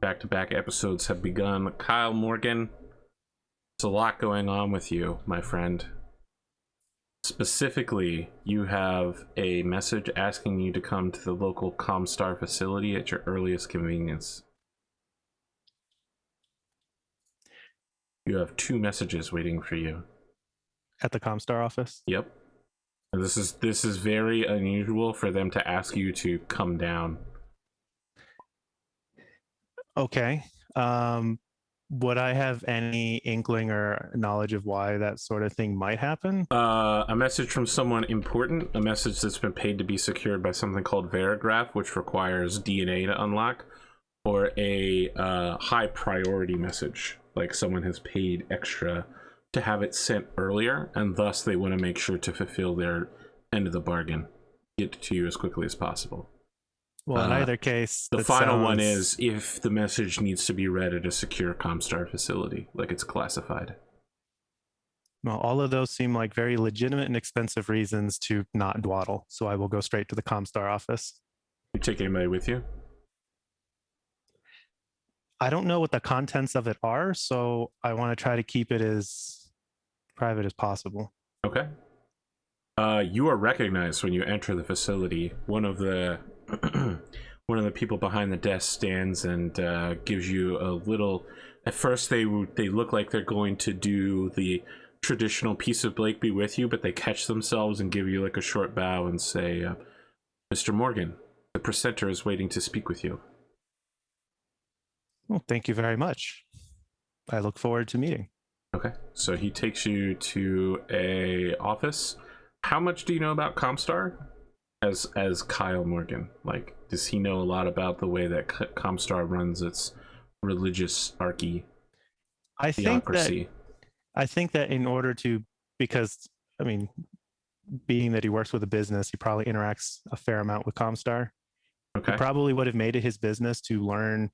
back-to-back episodes have begun. Kyle Morgan, there's a lot going on with you, my friend. Specifically, you have a message asking you to come to the local Comstar facility at your earliest convenience. You have 2 messages waiting for you. At the Comstar office? Yep. And this is very unusual for them to ask you to come down. Okay. Would I have any inkling or knowledge of why that sort of thing might happen? A message from someone important, a message that's been paid to be secured by something called Verigraph, which requires DNA to unlock, or a high priority message, like someone has paid extra to have it sent earlier, and thus they want to make sure to fulfill their end of the bargain, get to you as quickly as possible. Well, in either case, the final one is if the message needs to be read at a secure Comstar facility, like it's classified. Well, all of those seem like very legitimate and expensive reasons to not dwaddle, so I will go straight to the Comstar office. You take anybody with you? I don't know what the contents of it are, so I want to try to keep it as private as possible. Okay. You are recognized when you enter the facility. One of the people behind the desk stands and gives you a little. At first, they look like they're going to do the traditional piece of Blake be with you, but they catch themselves and give you like a short bow and say, "Mr. Morgan, the presenter is waiting to speak with you." Well, thank you very much. I look forward to meeting. Okay, so he takes you to a office. How much do you know about Comstar? As Kyle Morgan, like, does he know a lot about the way that Comstar runs its religious archy theocracy? I think that in order to, because I mean, being that he works with a business, he probably interacts a fair amount with Comstar. Okay. He probably would have made it his business to learn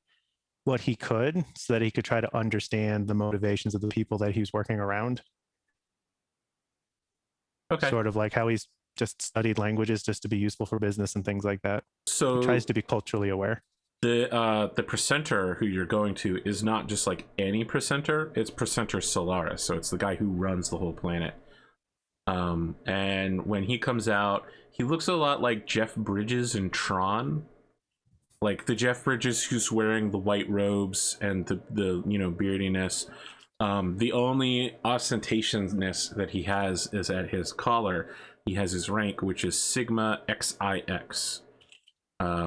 what he could so that he could try to understand the motivations of the people that he's working around. Okay. Sort of like how he's just studied languages just to be useful for business and things like that. So he tries to be culturally aware. The presenter who you're going to is not just like any presenter, it's presenter Solaris, so it's the guy who runs the whole planet. And when he comes out, he looks a lot like Jeff Bridges in Tron. Like the Jeff Bridges who's wearing the white robes and the beardiness. The only ostentationness that he has is at his collar. He has his rank, which is Sigma XIX,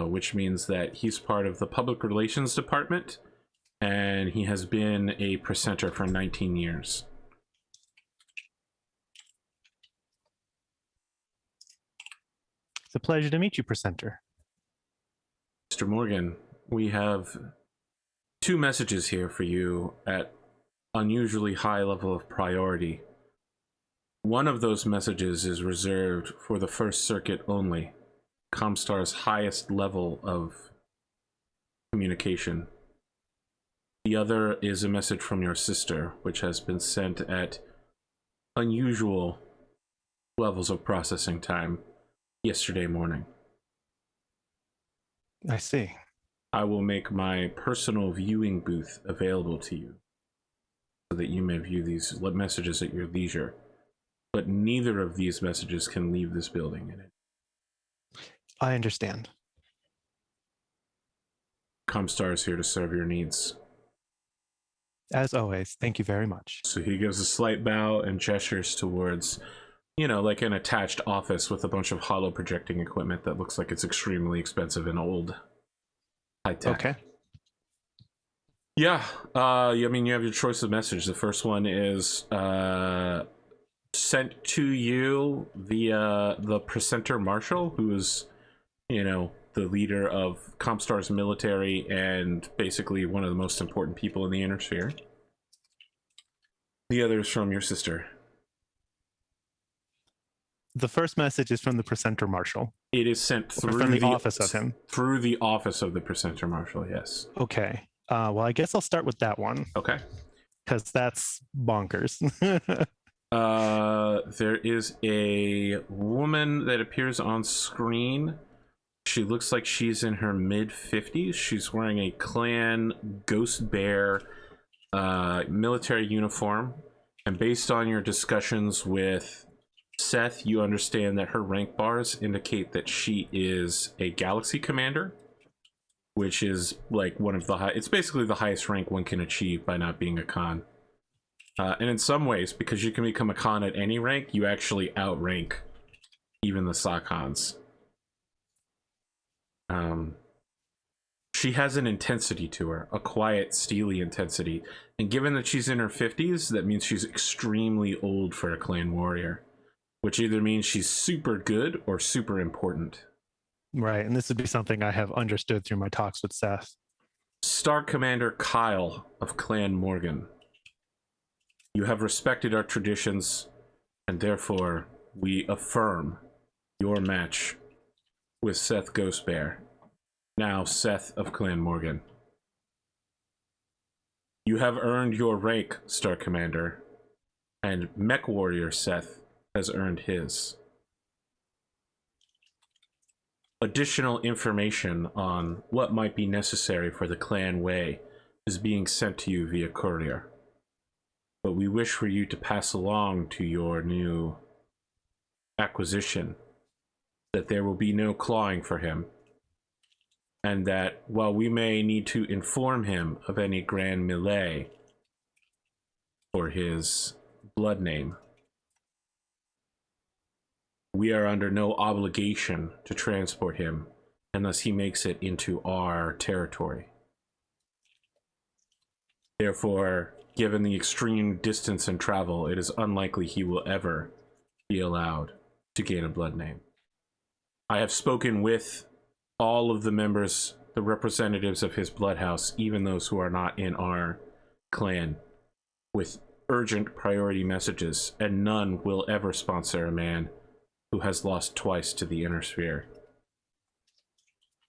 which means that he's part of the public relations department, and he has been a presenter for 19 years. It's a pleasure to meet you, presenter. Mr. Morgan, we have 2 messages here for you at unusually high level of priority. One of those messages is reserved for the First Circuit only, Comstar's highest level of communication. The other is a message from your sister, which has been sent at unusual levels of processing time yesterday morning. I see. I will make my personal viewing booth available to you so that you may view these messages at your leisure. But neither of these messages can leave this building in it. I understand. Comstar is here to serve your needs. As always, thank you very much. So he gives a slight bow and gestures towards, like an attached office with a bunch of holo projecting equipment that looks like it's extremely expensive and old. High tech. Okay. Yeah. You have your choice of message. The first one is sent to you via the presenter Marshal, who is, the leader of Comstar's military and basically one of the most important people in the Inner Sphere. The other is from your sister. The first message is from the presenter Marshal. It is sent through from the office of him. Through the office of the presenter Marshal, yes. Okay. Well, I guess I'll start with that one. Okay. Because that's bonkers. There is a woman that appears on screen She looks like she's in her mid-50s. She's wearing a clan ghost bear military uniform. And based on your discussions with Seth, you understand that her rank bars indicate that she is a galaxy commander, which is like one of the it's basically the highest rank one can achieve by not being a Khan. And in some ways, because you can become a Khan at any rank, you actually outrank even the Sakhans. She has an intensity to her, a quiet, steely intensity. And given that she's in her 50s, that means she's extremely old for a clan warrior, which either means she's super good or super important. Right, and this would be something I have understood through my talks with Seth. Star Commander Kyle of Clan Morgan. You have respected our traditions, and therefore we affirm your match with Seth Ghostbear, now Seth of Clan Morgan. You have earned your rank, Star Commander, and Mech Warrior Seth has earned his. Additional information on what might be necessary for the clan way is being sent to you via courier. But we wish for you to pass along to your new acquisition that there will be no clawing for him, and that while we may need to inform him of any grand melee for his blood name, we are under no obligation to transport him unless he makes it into our territory. Therefore, given the extreme distance and travel, it is unlikely he will ever be allowed to gain a blood name. I have spoken with all of the members, the representatives of his bloodhouse, even those who are not in our clan, with urgent priority messages, and none will ever sponsor a man who has lost twice to the inner sphere.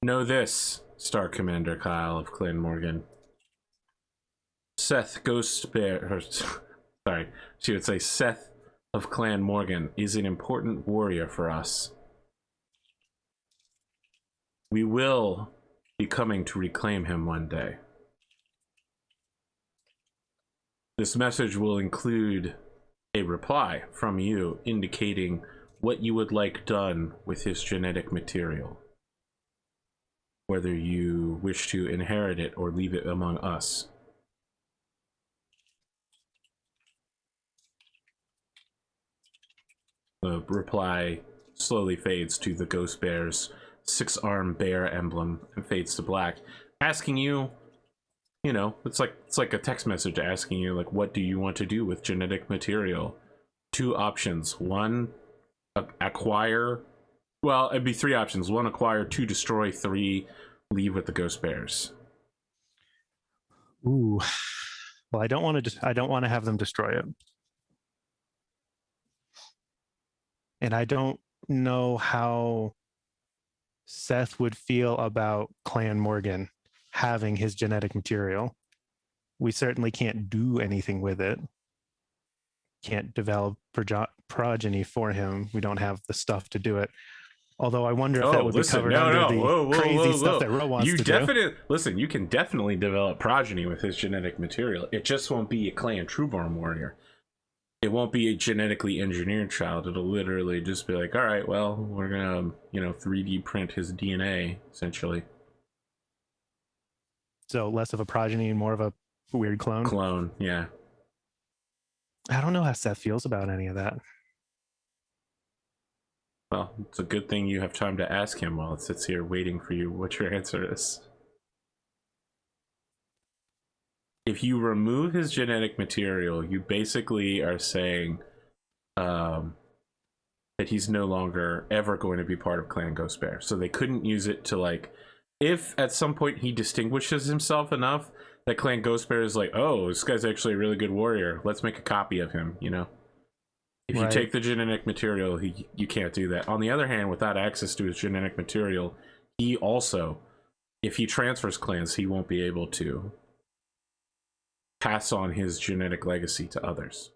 Know this, Star Commander Kyle of Clan Morgan. Seth sorry, she would say Seth of Clan Morgan is an important warrior for us. We will be coming to reclaim him one day. This message will include a reply from you indicating what you would like done with his genetic material. Whether you wish to inherit it or leave it among us. The reply slowly fades to the ghost bear's six-armed bear emblem and fades to black, asking you, you know, it's like a text message asking you, like, what do you want to do with genetic material? Two options. One, acquire. Well, it'd be three options. One, acquire. Two, destroy. Three, leave with the ghost bears. Ooh. Well, I don't want to have them destroy it. And I don't know how Seth would feel about Clan Morgan having his genetic material. We certainly can't do anything with it. Can't develop progeny for him. We don't have the stuff to do it. Although I wonder if that would be covered under the crazy stuff that Ro wants to do. Listen, you can definitely develop progeny with his genetic material. It just won't be a clan Trueborn warrior. It won't be a genetically engineered child. It'll literally just be like, all right, well, we're gonna, you know, 3D print his DNA, essentially. So less of a progeny and more of a weird clone? Clone, yeah. I don't know how Seth feels about any of that. Well, it's a good thing you have time to ask him while it sits here waiting for you what your answer is. If you remove his genetic material, you basically are saying that he's no longer ever going to be part of Clan Ghost Bear. So they couldn't use it to, like, if at some point he distinguishes himself enough that Clan Ghost Bear is like, oh, this guy's actually a really good warrior, let's make a copy of him, you know? If you take the genetic material, you can't do that. On the other hand, without access to his genetic material, he also, if he transfers clans, he won't be able to pass on his genetic legacy to others.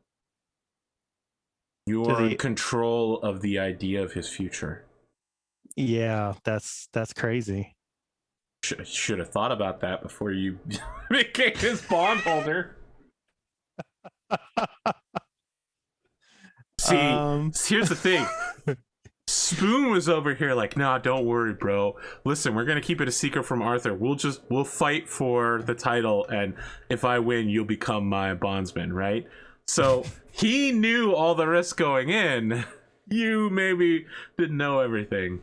You are in control of the idea of his future. Yeah, that's crazy. Should have thought about that before you became his bondholder. See, here's the thing. Spoon was over here like, nah, don't worry, bro. Listen, we're gonna keep it a secret from Arthur. We'll fight for the title, and if I win, you'll become my bondsman, right? So he knew all the risks going in. You maybe didn't know everything.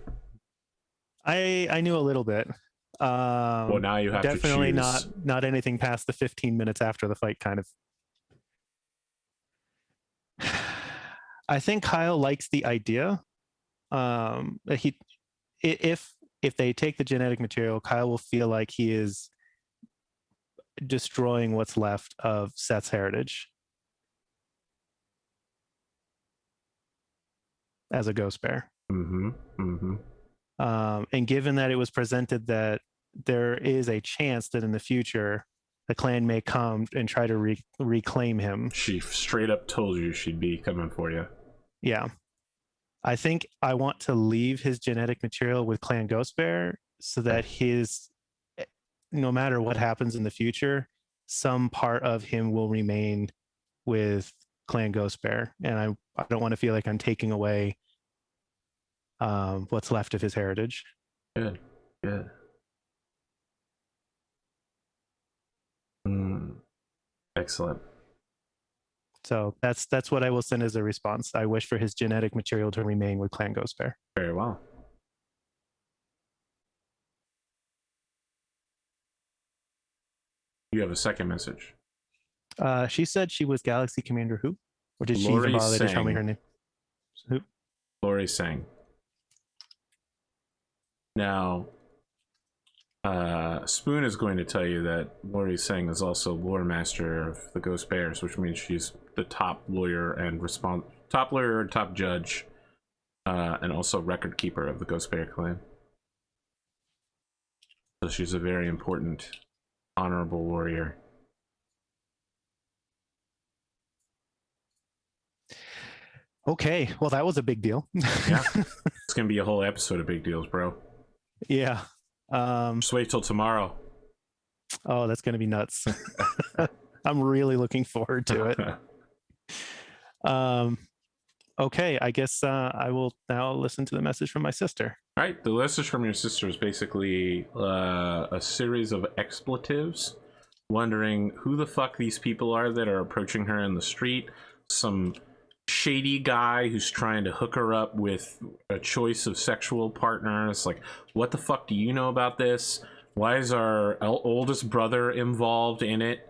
I knew a little bit. Well, now you have definitely to choose. not anything past the 15 minutes after the fight, kind of. I think Kyle likes the idea. He if they take the genetic material, Kyle will feel like he is destroying what's left of Seth's heritage as a ghost bear. Mm-hmm. Mm-hmm. And given that it was presented that there is a chance that in the future the clan may come and try to reclaim him. She straight up told you she'd be coming for you. Yeah. I think I want to leave his genetic material with Clan Ghost Bear so that no matter what happens in the future, some part of him will remain with Clan Ghost Bear. And I don't want to feel like I'm taking away what's left of his heritage. Good. Good. Excellent. So that's what I will send as a response. I wish for his genetic material to remain with Clan Ghost Bear. Very well. You have a second message. She said she was Galaxy Commander who? Or did she Lori even bother to tell me Sang. her name? Who? Lori Sang. Now, Spoon is going to tell you that Lori Sang is also lore master of the Ghost Bears, which means she's the top lawyer and top judge, and also record keeper of the Ghost Bear clan. So she's a very important, honorable warrior. Okay, well that was a big deal. Yeah, it's gonna be a whole episode of big deals, bro. Yeah. Just wait till tomorrow. Oh, that's gonna be nuts. I'm really looking forward to it. Okay, I guess I will now listen to the message from my sister. All right, the message from your sister is basically a series of expletives, wondering who the fuck these people are that are approaching her in the street. Some shady guy who's trying to hook her up with a choice of sexual partners. Like, what the fuck do you know about this? Why is our oldest brother involved in it?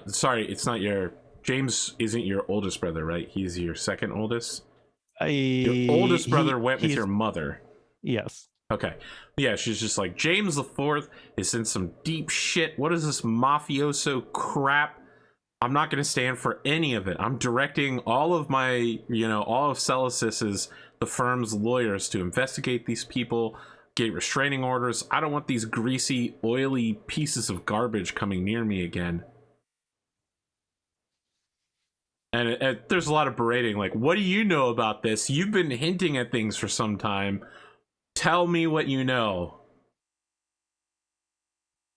Sorry, it's not your... James isn't your oldest brother, right? He's your second oldest? Your oldest brother went with your mother. Yes. Okay. Yeah, she's just like, James the Fourth is in some deep shit. What is this mafioso crap? I'm not going to stand for any of it. I'm directing all of my, all of Celisis's, the firm's lawyers to investigate these people, get restraining orders. I don't want these greasy, oily pieces of garbage coming near me again. And there's a lot of berating, like, what do you know about this? You've been hinting at things for some time. Tell me what you know.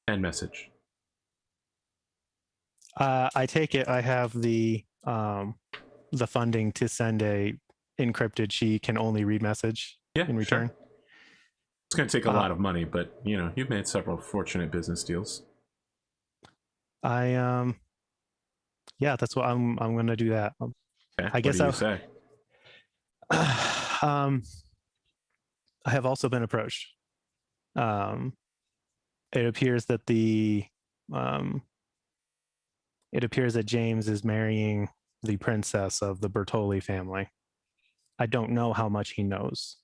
End message. I take it I have the funding to send a encrypted she can only read message in return. Sure. It's going to take a lot of money, but you've made several fortunate business deals. Yeah, that's what I'm going to do that. Okay, I guess what do you say? I have also been approached. It appears that James is marrying the princess of the Bertoli family. I don't know how much he knows.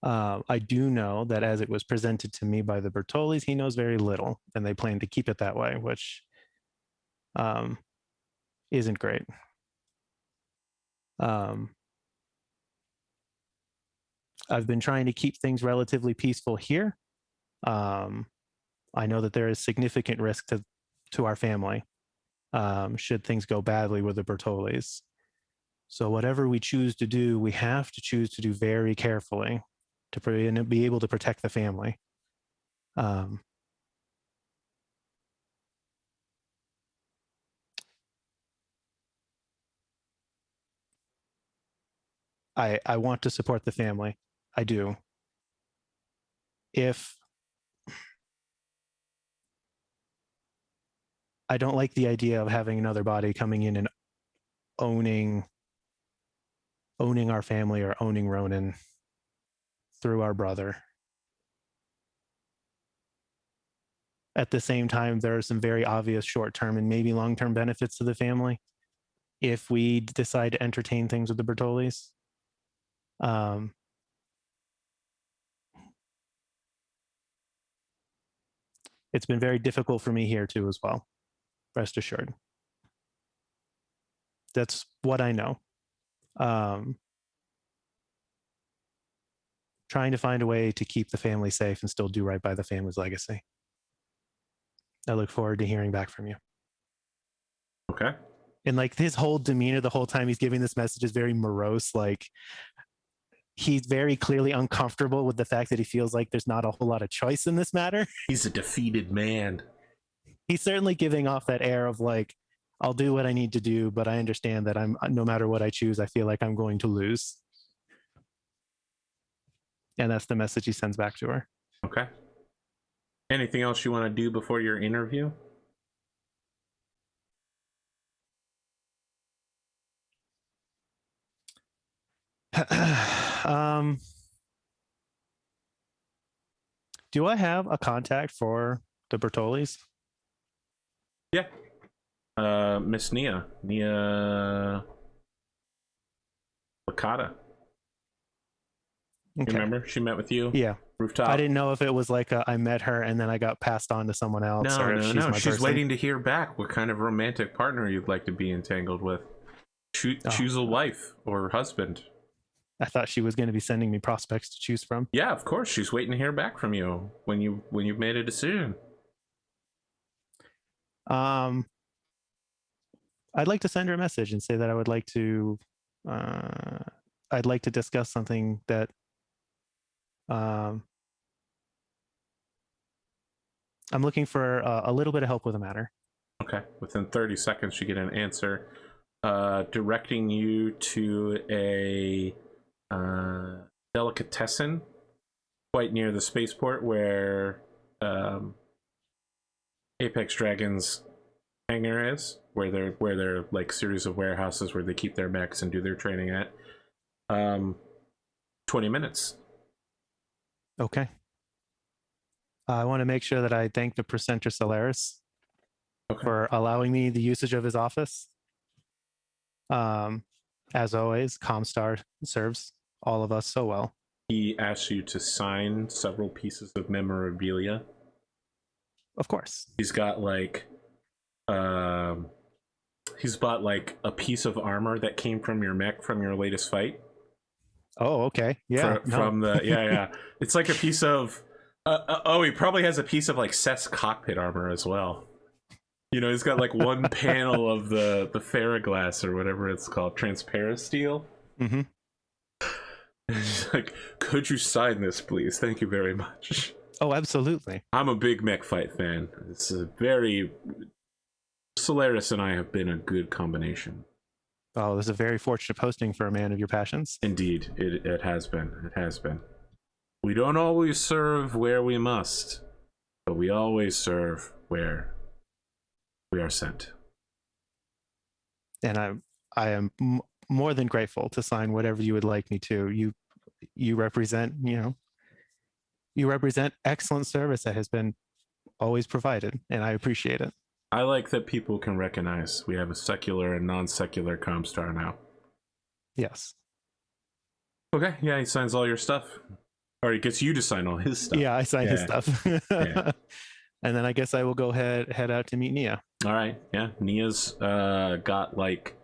I do know that as it was presented to me by the Bertolis, he knows very little, and they plan to keep it that way, which isn't great. I've been trying to keep things relatively peaceful here. I know that there is significant risk to our family should things go badly with the Bertolis. So whatever we choose to do, we have to choose to do very carefully. to be able to protect the family. I want to support the family. I do. If I don't like the idea of having another body coming in and owning our family or owning Ronan through our brother. At the same time, there are some very obvious short-term and maybe long-term benefits to the family if we decide to entertain things with the Bertolis. It's been very difficult for me here too as well, rest assured. That's what I know. Trying to find a way to keep the family safe and still do right by the family's legacy. I look forward to hearing back from you. Okay. And like his whole demeanor the whole time he's giving this message is very morose. Like he's very clearly uncomfortable with the fact that he feels like there's not a whole lot of choice in this matter. He's a defeated man. He's certainly giving off that air of like, I'll do what I need to do, but I understand that no matter what I choose, I feel like I'm going to lose. And that's the message he sends back to her. Okay. Anything else you want to do before your interview? Do I have a contact for the Bertolis? Yeah. Miss Nia Licata. Okay. You remember? She met with you? Yeah. Rooftop. I didn't know if it was like I met her and then I got passed on to someone else. No. She's waiting to hear back what kind of romantic partner you'd like to be entangled with. Choose a wife or husband. I thought she was going to be sending me prospects to choose from. Yeah, of course. She's waiting to hear back from you when you've made a decision. I'd like to send her a message and say that I would like to I'd like to discuss something that I'm looking for a little bit of help with a matter. Okay. Within 30 seconds, you get an answer directing you to a delicatessen quite near the spaceport where Apex Dragon's hangar is, where they're like series of warehouses where they keep their mechs and do their training at. 20 minutes. Okay. I want to make sure that I thank the presenter Solaris for allowing me the usage of his office. As always, Comstar serves all of us so well. He asks you to sign several pieces of memorabilia. Of course. He's got like he's bought like a piece of armor that came from your mech from your latest fight. Oh, okay. Yeah. From the yeah. It's like a piece of he probably has a piece of like Seth's cockpit armor as well. You know, he's got like one panel of the Ferroglass or whatever it's called, transparent steel. Mm-hmm. He's like, could you sign this, please? Thank you very much. Oh, absolutely. I'm a big mech fight fan. It's a very Solaris and I have been a good combination. Oh, this is a very fortunate posting for a man of your passions. Indeed, it has been. It has been. We don't always serve where we must, but we always serve where we are sent. And I am more than grateful to sign whatever you would like me to. You represent, you represent excellent service that has been always provided, and I appreciate it. I like that people can recognize we have a secular and non-secular Comstar now. Yes. Okay, yeah, he signs all your stuff. Or he gets you to sign all his stuff. Yeah, I sign his stuff. Yeah. And then I guess I will go head out to meet Nia. All right, yeah. Nia's got like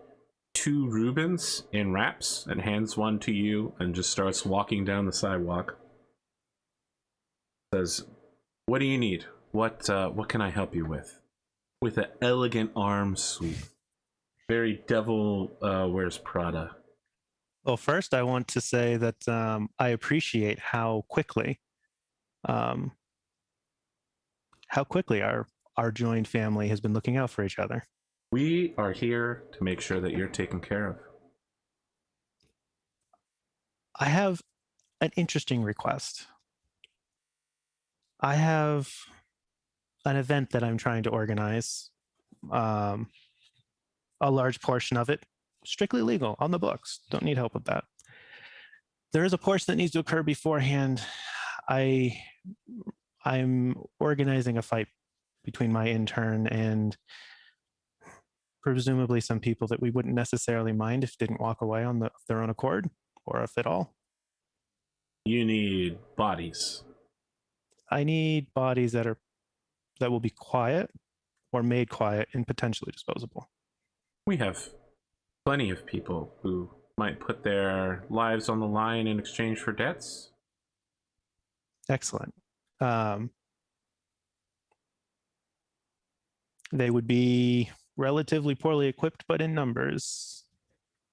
2 Rubens in wraps and hands one to you and just starts walking down the sidewalk. Says, what do you need? What can I help you with? With an elegant arm sweep. Very Devil Wears Prada. Well, first, I want to say that I appreciate um, how quickly our joined family has been looking out for each other. We are here to make sure that you're taken care of. I have an interesting request. I have an event that I'm trying to organize. Um, a large portion of it strictly legal on the books. Don't need help with that. There is a portion that needs to occur beforehand. I'm organizing a fight between my intern and presumably some people that we wouldn't necessarily mind if didn't walk away on their own accord, or if at all. You need bodies. I need bodies that will be quiet or made quiet and potentially disposable. We have plenty of people who might put their lives on the line in exchange for debts. Excellent. They would be relatively poorly equipped, but in numbers.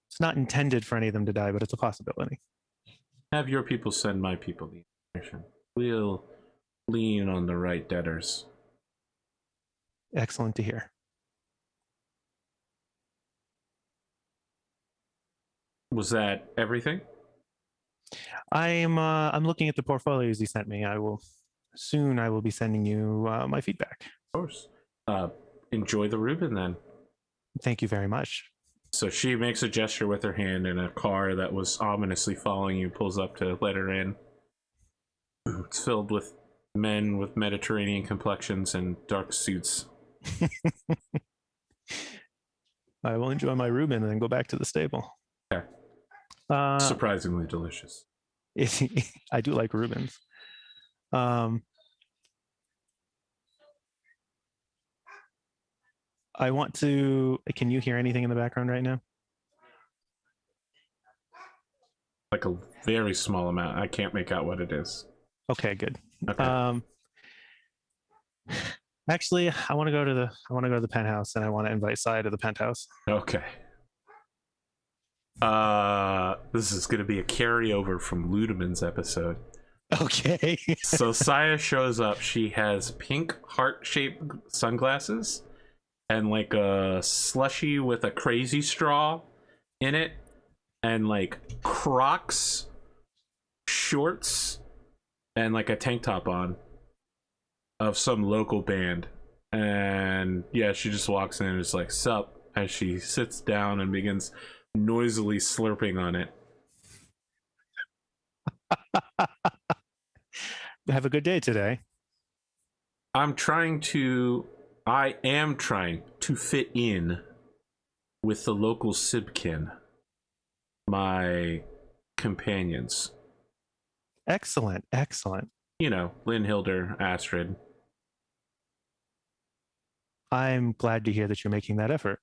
It's not intended for any of them to die, but it's a possibility. Have your people send my people the information. We'll lean on the right debtors. Excellent to hear. Was that everything? I'm looking at the portfolios you sent me. I will be sending you my feedback. Of course. Enjoy the Reuben then. Thank you very much. So she makes a gesture with her hand, and a car that was ominously following you pulls up to let her in. It's filled with men with Mediterranean complexions and dark suits. I will enjoy my Reuben and then go back to the stable. Okay. Surprisingly delicious. I do like Reubens. I want to. Can you hear anything in the background right now? Like a very small amount. I can't make out what it is. Okay, good. Okay. Actually, I want to go to the penthouse, and I want to invite Sai to the penthouse. Okay. This is gonna be a carryover from Ludemann's episode. Okay. So Saya shows up. She has pink heart-shaped sunglasses and like a slushy with a crazy straw in it, and like Crocs shorts and like a tank top on of some local band. And yeah, she just walks in and is like, sup, as she sits down and begins noisily slurping on it. Have a good day today. I am trying to fit in with the local Sibkin, my companions. Excellent. You know, Lynn, Hilder, Astrid. I'm glad to hear that you're making that effort.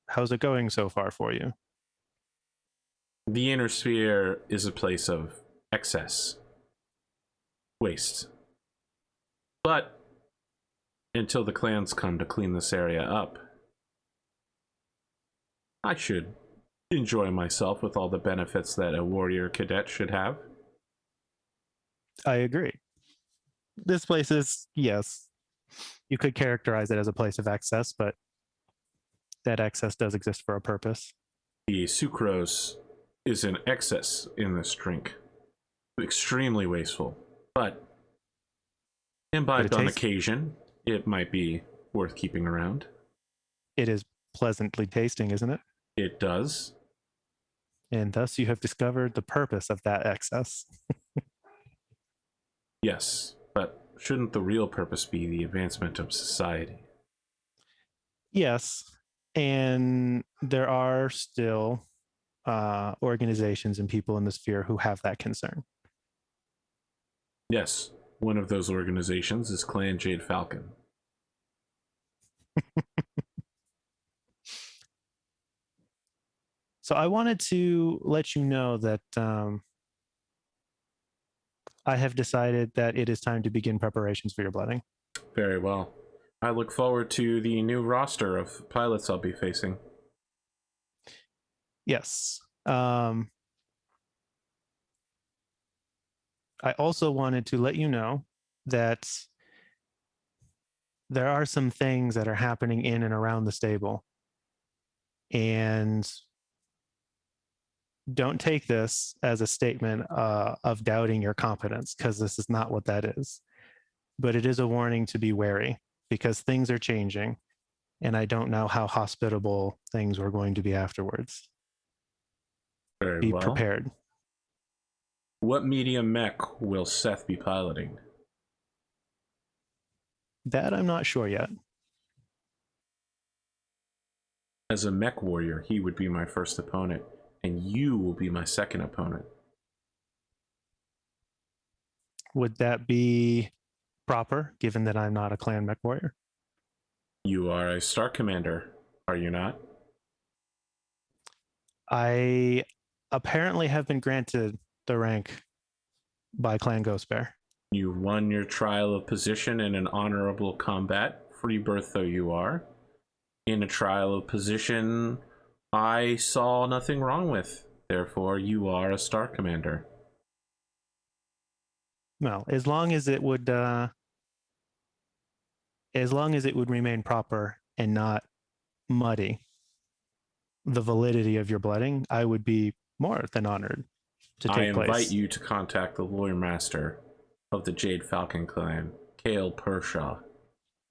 How's it going so far for you? The inner sphere is a place of excess, waste. But until the clans come to clean this area up, I should enjoy myself with all the benefits that a warrior cadet should have. I agree. This place is, yes, you could characterize it as a place of excess, but that excess does exist for a purpose. The sucrose is in excess in this drink. Extremely wasteful. But imbibed on occasion, it might be worth keeping around. It is pleasantly tasting, isn't it? It does. And thus you have discovered the purpose of that excess. Yes, but shouldn't the real purpose be the advancement of society? Yes, and there are still organizations and people in the sphere who have that concern. Yes, one of those organizations is Clan Jade Falcon. So I wanted to let you know that I have decided that it is time to begin preparations for your blooding. Very well. I look forward to the new roster of pilots I'll be facing. Yes. I also wanted to let you know that there are some things that are happening in and around the stable. And don't take this as a statement of doubting your competence, because this is not what that is. But it is a warning to be wary, because things are changing, and I don't know how hospitable things were going to be afterwards. Very Be well. prepared. What medium mech will Seth be piloting? That I'm not sure yet. As a mech warrior, he would be my first opponent, and you will be my second opponent. Would that be proper, given that I'm not a clan mech warrior? You are a Star Commander, are you not? I apparently have been granted the rank by Clan Ghost Bear. You won your trial of position in an honorable combat, free birth though you are. In a trial of position, I saw nothing wrong with. Therefore, you are a Star Commander. Well, as long as it would remain proper and not muddy the validity of your blooding, I would be more than honored to take I invite place. you to contact the Lawyer Master of the Jade Falcon clan, Kale Pershaw,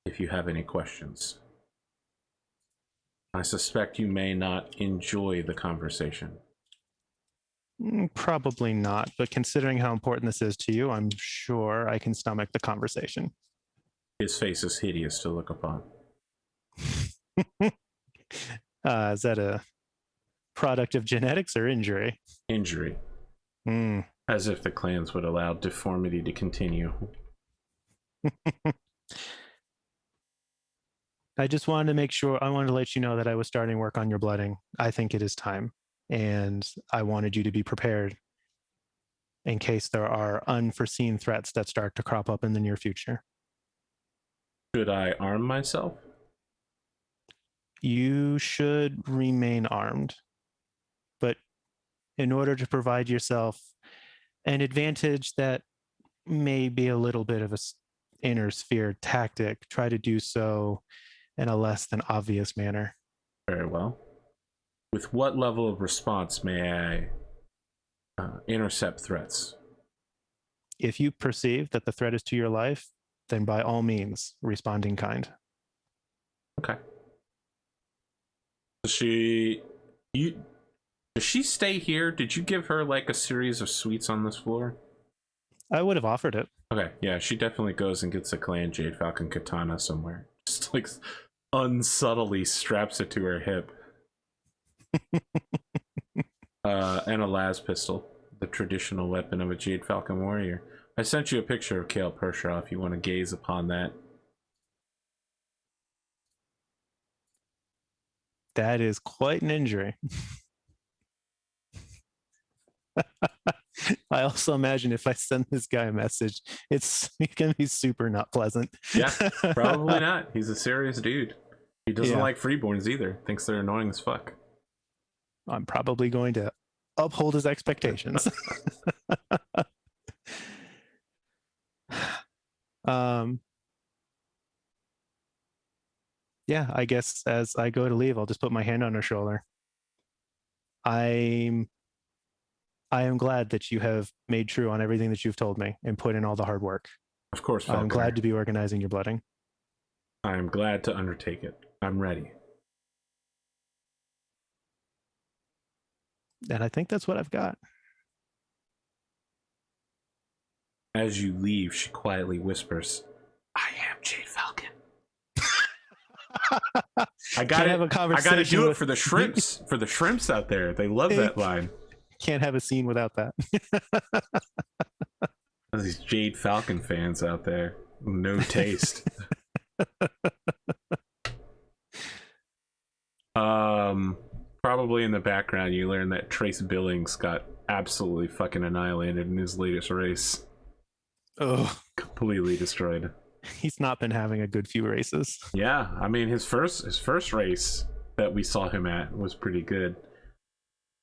if you have any questions. I suspect you may not enjoy the conversation. Probably not, but considering how important this is to you, I'm sure I can stomach the conversation. His face is hideous to look upon. Is that a product of genetics or injury? Injury. As if the clans would allow deformity to continue. I just wanted to make sure, I wanted to let you know that I was starting work on your blooding. I think it is time. And I wanted you to be prepared in case there are unforeseen threats that start to crop up in the near future. Should I arm myself? You should remain armed. But in order to provide yourself an advantage that may be a little bit of a inner sphere tactic, try to do so in a less than obvious manner. Very well. With what level of response may I intercept threats? If you perceive that the threat is to your life, then by all means, respond in kind. Okay. Does she stay here? Did you give her like a series of suites on this floor? I would have offered it. Okay, yeah, she definitely goes and gets a clan Jade Falcon katana somewhere. Just like unsubtly straps it to her hip. And a las pistol, the traditional weapon of a Jade Falcon warrior. I sent you a picture of Kale Pershaw if you want to gaze upon that. That is quite an injury. I also imagine if I send this guy a message, it's going to be super not pleasant. Yeah, probably not. He's a serious dude. He doesn't like freeborns either. Thinks they're annoying as fuck. I'm probably going to uphold his expectations. Yeah, I guess as I go to leave, I'll just put my hand on her shoulder. I am glad that you have made true on everything that you've told me and put in all the hard work. Of course, Falconer. I'm glad to be organizing your blooding. I am glad to undertake it. I'm ready. And I think that's what I've got. As you leave, she quietly whispers, "I am Jade Falcon." I gotta do it for the shrimps. For the shrimps out there, they love that line. Can't have a scene without that. These Jade Falcon fans out there, no taste. Probably in the background, you learn that Trace Billings got absolutely fucking annihilated in his latest race. Oh, completely destroyed. He's not been having a good few races. Yeah, I mean his first race that we saw him at was pretty good.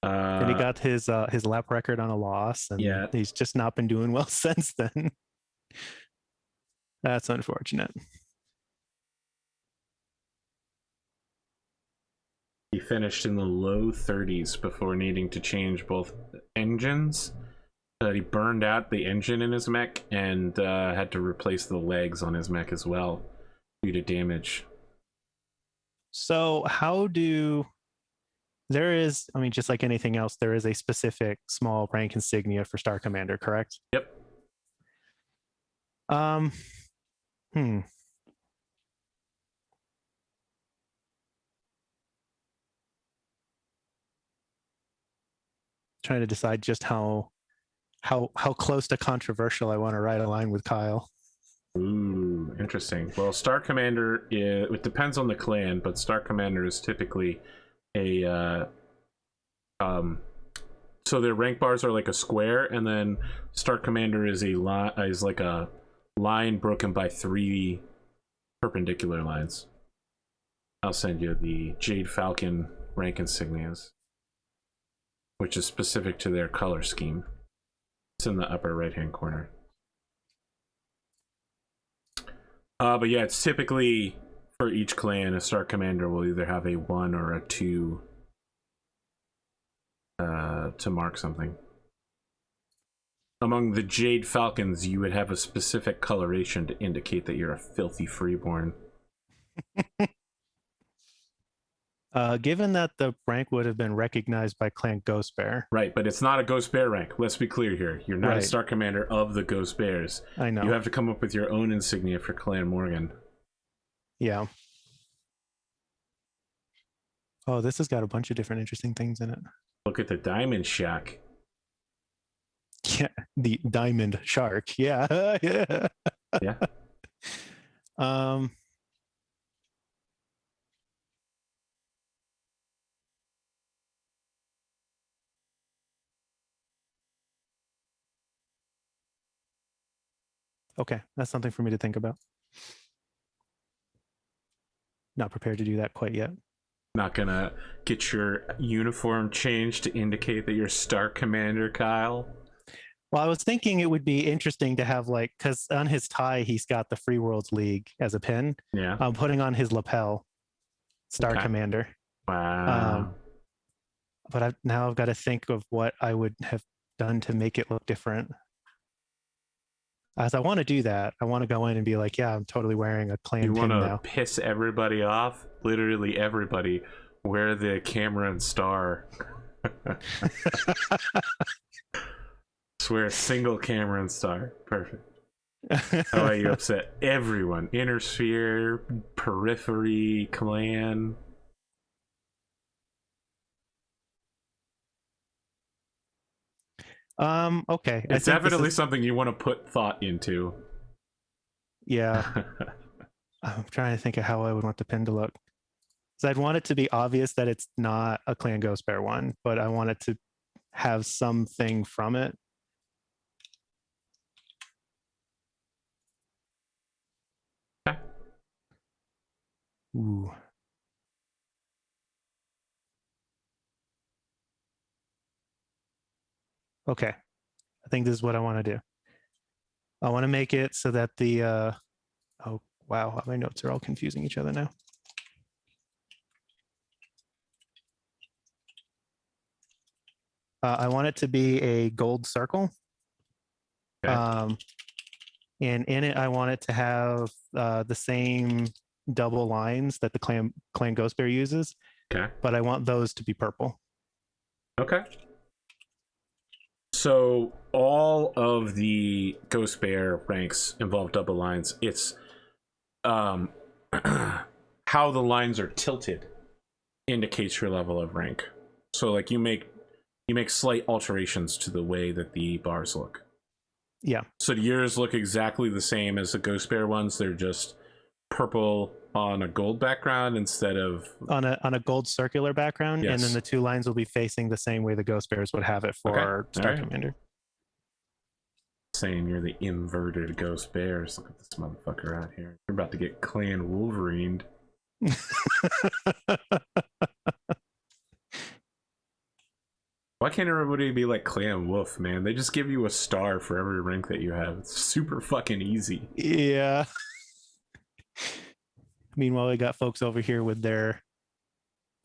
And he got his lap record on a loss, and yeah. he's just not been doing well since then. That's unfortunate. He finished in the low 30s before needing to change both engines. He burned out the engine in his mech and had to replace the legs on his mech as well due to damage. So there is, I mean, just like anything else, there is a specific small rank insignia for Star Commander, correct? Yep. Hmm. Trying to decide just how close to controversial I want to ride a line with Kyle. Ooh, interesting. Well, Star Commander, it depends on the clan, but Star Commander is typically a so their rank bars are like a square, and then Star Commander is like a line broken by 3 perpendicular lines. I'll send you the Jade Falcon rank insignias, which is specific to their color scheme. It's in the upper right hand corner. But yeah, it's typically for each clan, a Star Commander will either have a 1 or a 2 to mark something. Among the Jade Falcons, you would have a specific coloration to indicate that you're a filthy freeborn. Given that the rank would have been recognized by Clan Ghost Bear. Right, but it's not a Ghost Bear rank. Let's be clear here. You're not Right. a Star Commander of the Ghost Bears. I know. You have to come up with your own insignia for Clan Morgan. Yeah. Oh, this has got a bunch of different interesting things in it. Look at the Diamond Shack. Yeah, the Diamond Shark. Yeah. Yeah. Yeah. Okay, that's something for me to think about. Not prepared to do that quite yet. Not gonna get your uniform changed to indicate that you're Star Commander, Kyle. Well, I was thinking it would be interesting to have, like, because on his tie he's got the Free Worlds League as a pin. Yeah. I'm putting on his lapel, Star Okay. Commander. Wow. But now I've got to think of what I would have done to make it look different. As I want to do that, I want to go in and be like, yeah, I'm totally wearing a clan You pin want to now. piss everybody off? Literally everybody. Wear the Cameron Star. Swear a single Cameron Star. Perfect. How about you upset everyone? Inner Sphere, Periphery, Clan. Okay. It's definitely something you want to put thought into. Yeah. I'm trying to think of how I would want the pin to look. So I'd want it to be obvious that it's not a Clan Ghost Bear one, but I want it to have something from it. Okay. Ooh. Okay. I think this is what I want to do. I want to make it so that the oh wow, my notes are all confusing each other now. I want it to be a gold circle. Okay. And in it, I want it to have the same double lines that the Clan Ghost Bear uses. Okay. But I want those to be purple. Okay. So all of the Ghost Bear ranks involve double lines. It's how the lines are tilted indicates your level of rank. So like you make slight alterations to the way that the bars look. Yeah. So yours look exactly the same as the Ghost Bear ones. They're just purple on a gold background instead of on a gold circular background. Yes. And then the two lines will be facing the same way the Ghost Bears would have it for Star Commander. Saying you're the inverted Ghost Bears. Look at this motherfucker out here. You're about to get Clan Wolverined. can't everybody be like Clan Wolf, man? They just give you a star for every rank that you have. It's super fucking easy. Yeah. Meanwhile, we got folks over here with their.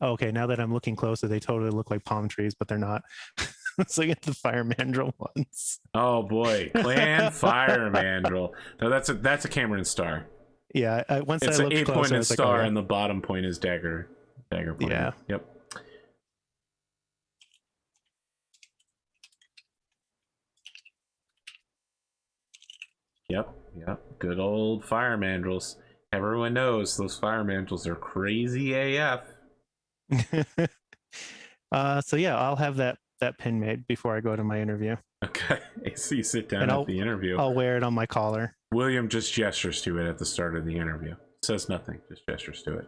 Okay, now that I'm looking closer, they totally look like palm trees, but they're not. So get the fire mandrill ones. Oh boy, Clan Fire Mandrill. No, that's a Cameron star. Yeah, once It's I an looked closer, I eight-pointed was like, star, oh, yeah. and the bottom point is dagger point. Yeah. Yep. Yep. Good old fire mandrills. Everyone knows those fire mandrills are crazy AF. So yeah, I'll have that pin made before I go to my interview. Okay. So you sit down And at the interview. I'll wear it on my collar. William just gestures to it at the start of the interview. Says nothing, just gestures to it.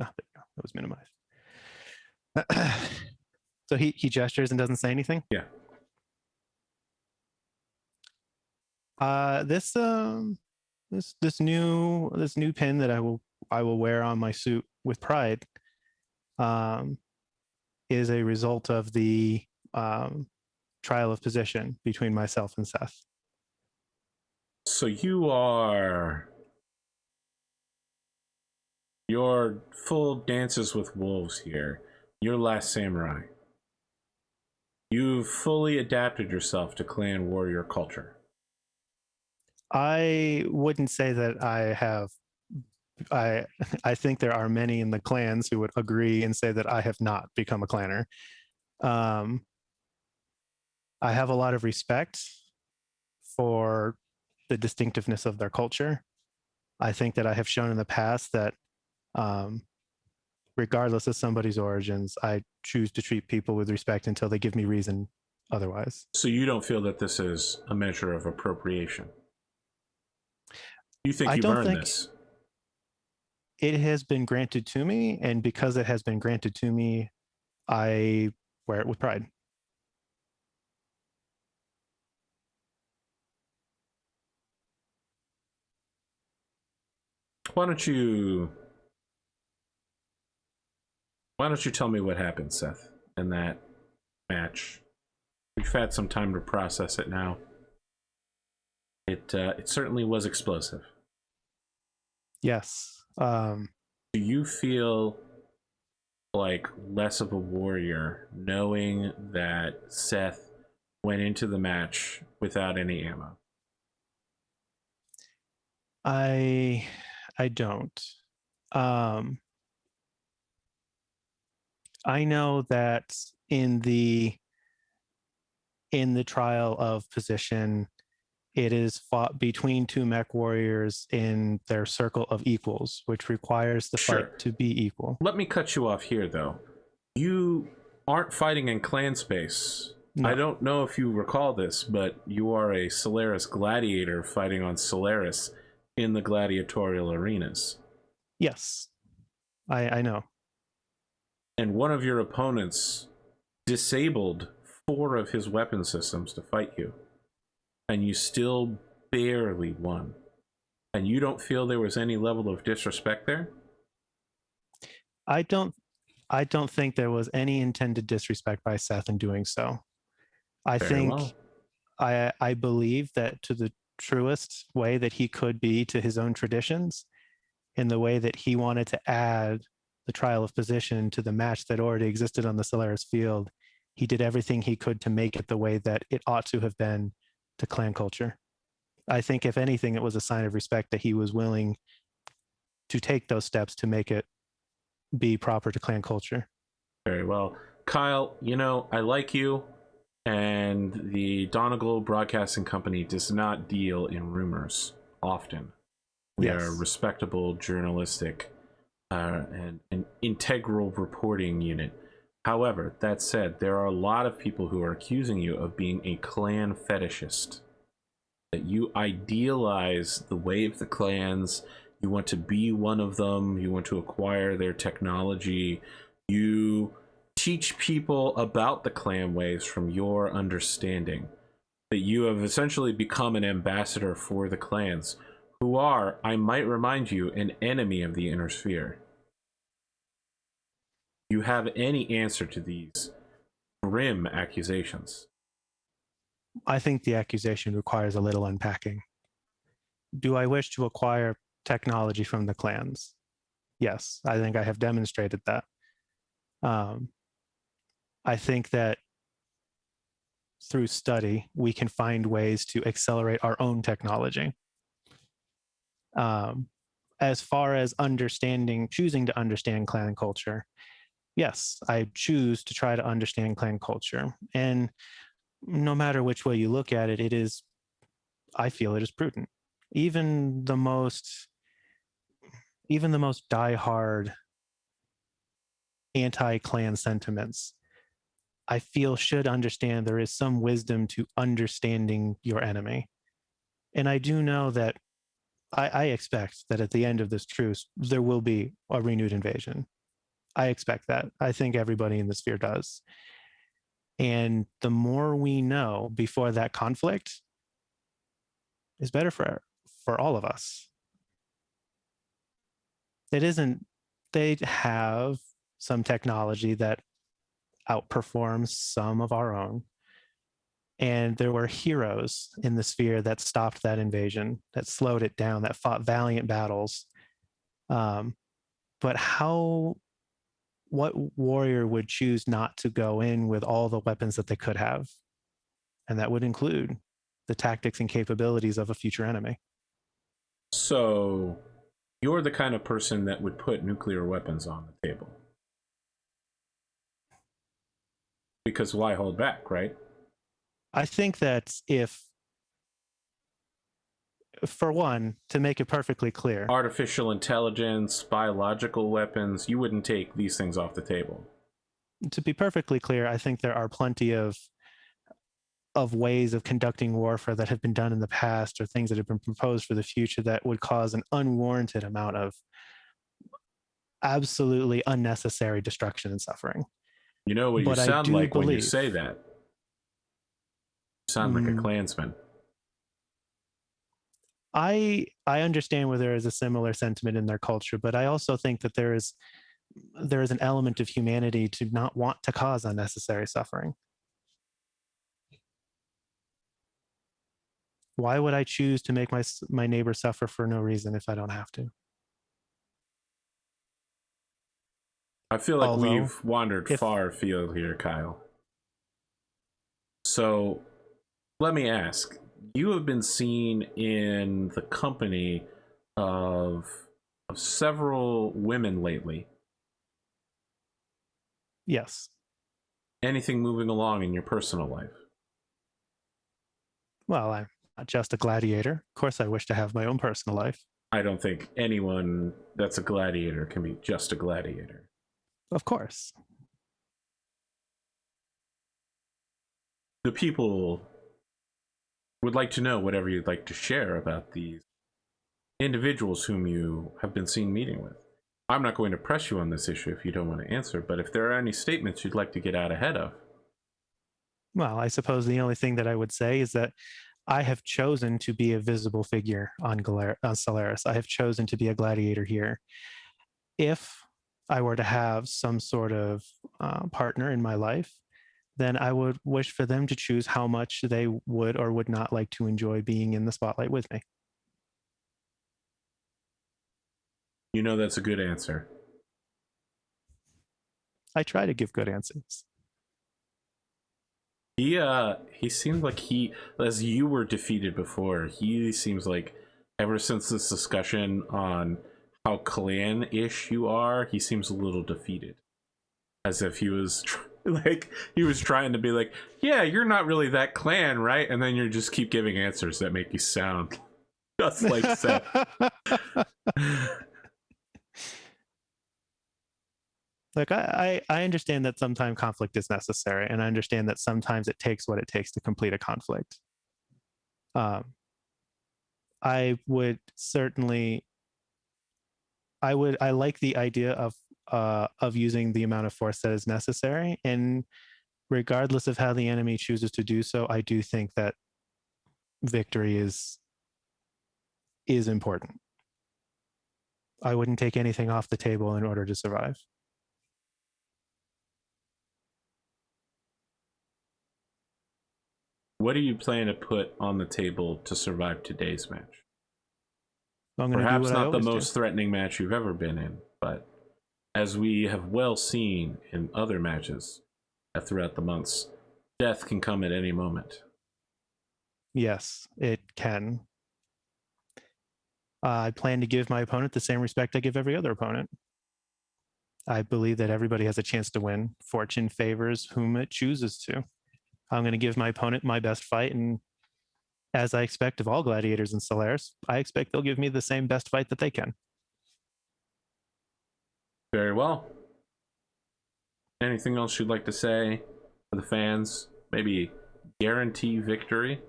Oh, there you go. That was minimized. So he gestures and doesn't say anything? Yeah. This new pin that I will wear on my suit with pride is a result of the trial of position between myself and Seth. So you're full Dances with Wolves here. You're Last Samurai. You've fully adapted yourself to clan warrior culture. I wouldn't say that I have. I think there are many in the clans who would agree and say that I have not become a clanner. I have a lot of respect for the distinctiveness of their culture. I think that I have shown in the past that regardless of somebody's origins, I choose to treat people with respect until they give me reason otherwise. So you don't feel that this is a measure of appropriation? You think you've earned this? It has been granted to me, and because it has been granted to me, I wear it with pride. Why don't you tell me what happened, Seth, in that match? We've had some time to process it now. It certainly was explosive. Yes. Do you feel like less of a warrior knowing that Seth went into the match without any ammo? I don't. I know that in the trial of position, it is fought between two mech warriors in their circle of equals, which requires the fight to be equal. Let me cut you off here, though. You aren't fighting in clan space. No. I don't know if you recall this, but you are a Solaris gladiator fighting on Solaris in the gladiatorial arenas. Yes, I know. And one of your opponents disabled 4 of his weapon systems to fight you. And you still barely won. And you don't feel there was any level of disrespect there? I don't think there was any intended disrespect by Seth in doing so. I believe that to the truest way that he could be to his own traditions, in the way that he wanted to add the trial of position to the match that already existed on the Solaris field, he did everything he could to make it the way that it ought to have been to clan culture. I think if anything, it was a sign of respect that he was willing to take those steps to make it be proper to clan culture. Very well. Kyle, you know, I like you, and the Donegal Broadcasting Company does not deal in rumors often. We are a respectable, journalistic, and an integral reporting unit. However, that said, there are a lot of people who are accusing you of being a clan fetishist. That you idealize the way of the clans, you want to be one of them, you want to acquire their technology, you teach people about the clan ways from your understanding. That you have essentially become an ambassador for the clans, who are, I might remind you, an enemy of the inner sphere. Do you have any answer to these grim accusations? I think the accusation requires a little unpacking. Do I wish to acquire technology from the clans? Yes, I think I have demonstrated that. I think that through study, we can find ways to accelerate our own technology. As far as choosing to understand clan culture, yes, I choose to try to understand clan culture. And no matter which way you look at it, I feel it is prudent. Even the most diehard anti-clan sentiments, I feel should understand there is some wisdom to understanding your enemy. And I do know that I expect that at the end of this truce, there will be a renewed invasion. I expect that. I think everybody in the sphere does. And the more we know before that conflict is better for all of us. They have some technology that outperforms some of our own. And there were heroes in the sphere that stopped that invasion, that slowed it down, that fought valiant battles. But what warrior would choose not to go in with all the weapons that they could have? And that would include the tactics and capabilities of a future enemy. So, you're the kind of person that would put nuclear weapons on the table. Because why hold back, right? I think that for one, to make it perfectly clear, Artificial intelligence, biological weapons, you wouldn't take these things off the table. to be perfectly clear, I think there are plenty of ways of conducting warfare that have been done in the past or things that have been proposed for the future that would cause an unwarranted amount of absolutely unnecessary destruction and suffering. You know what But you I sound do like when you believe, say that? You sound like a Klansman. I understand where there is a similar sentiment in their culture, but I also think that there is an element of humanity to not want to cause unnecessary suffering. Why would I choose to make my neighbor suffer for no reason if I don't have to? I feel like Although, we've wandered far afield here, Kyle. So, let me ask. You have been seen in the company of several women lately. yes. Anything moving along in your personal life? Well, I'm not just a gladiator. Of course, I wish to have my own personal life. I don't think anyone that's a gladiator can be just a gladiator. Of course. The people would like to know whatever you'd like to share about these individuals whom you have been seen meeting with. I'm not going to press you on this issue if you don't want to answer, but if there are any statements you'd like to get out ahead of. Well, I suppose the only thing that I would say is that I have chosen to be a visible figure on Solaris. I have chosen to be a gladiator here. If I were to have some sort of partner in my life, then I would wish for them to choose how much they would or would not like to enjoy being in the spotlight with me. You know that's a good answer. I try to give good answers. He seemed like as you were defeated before, he seems like ever since this discussion on how clan-ish you are, he seems a little defeated. As if he was he was trying to be like, yeah, you're not really that clan, right? And then you just keep giving answers that make you sound just like Seth. Like I understand that sometimes conflict is necessary, and I understand that sometimes it takes what it takes to complete a conflict. I would certainly, I like the idea of using the amount of force that is necessary, and regardless of how the enemy chooses to do so, I do think that victory is is important. I wouldn't take anything off the table in order to survive. What do you plan to put on the table to survive today's match? I'm going to do Perhaps what I not the always most threatening match you've ever been in, but as we have well seen in other matches throughout the months, death can come at any moment. Yes, it can. I plan to give my opponent the same respect I give every other opponent. I believe that everybody has a chance to win. Fortune favors whom it chooses to. I'm going to give my opponent my best fight, and as I expect of all gladiators in Solaris, I expect they'll give me the same best fight that they can. Very well. Anything else you'd like to say for the fans? Maybe guarantee victory?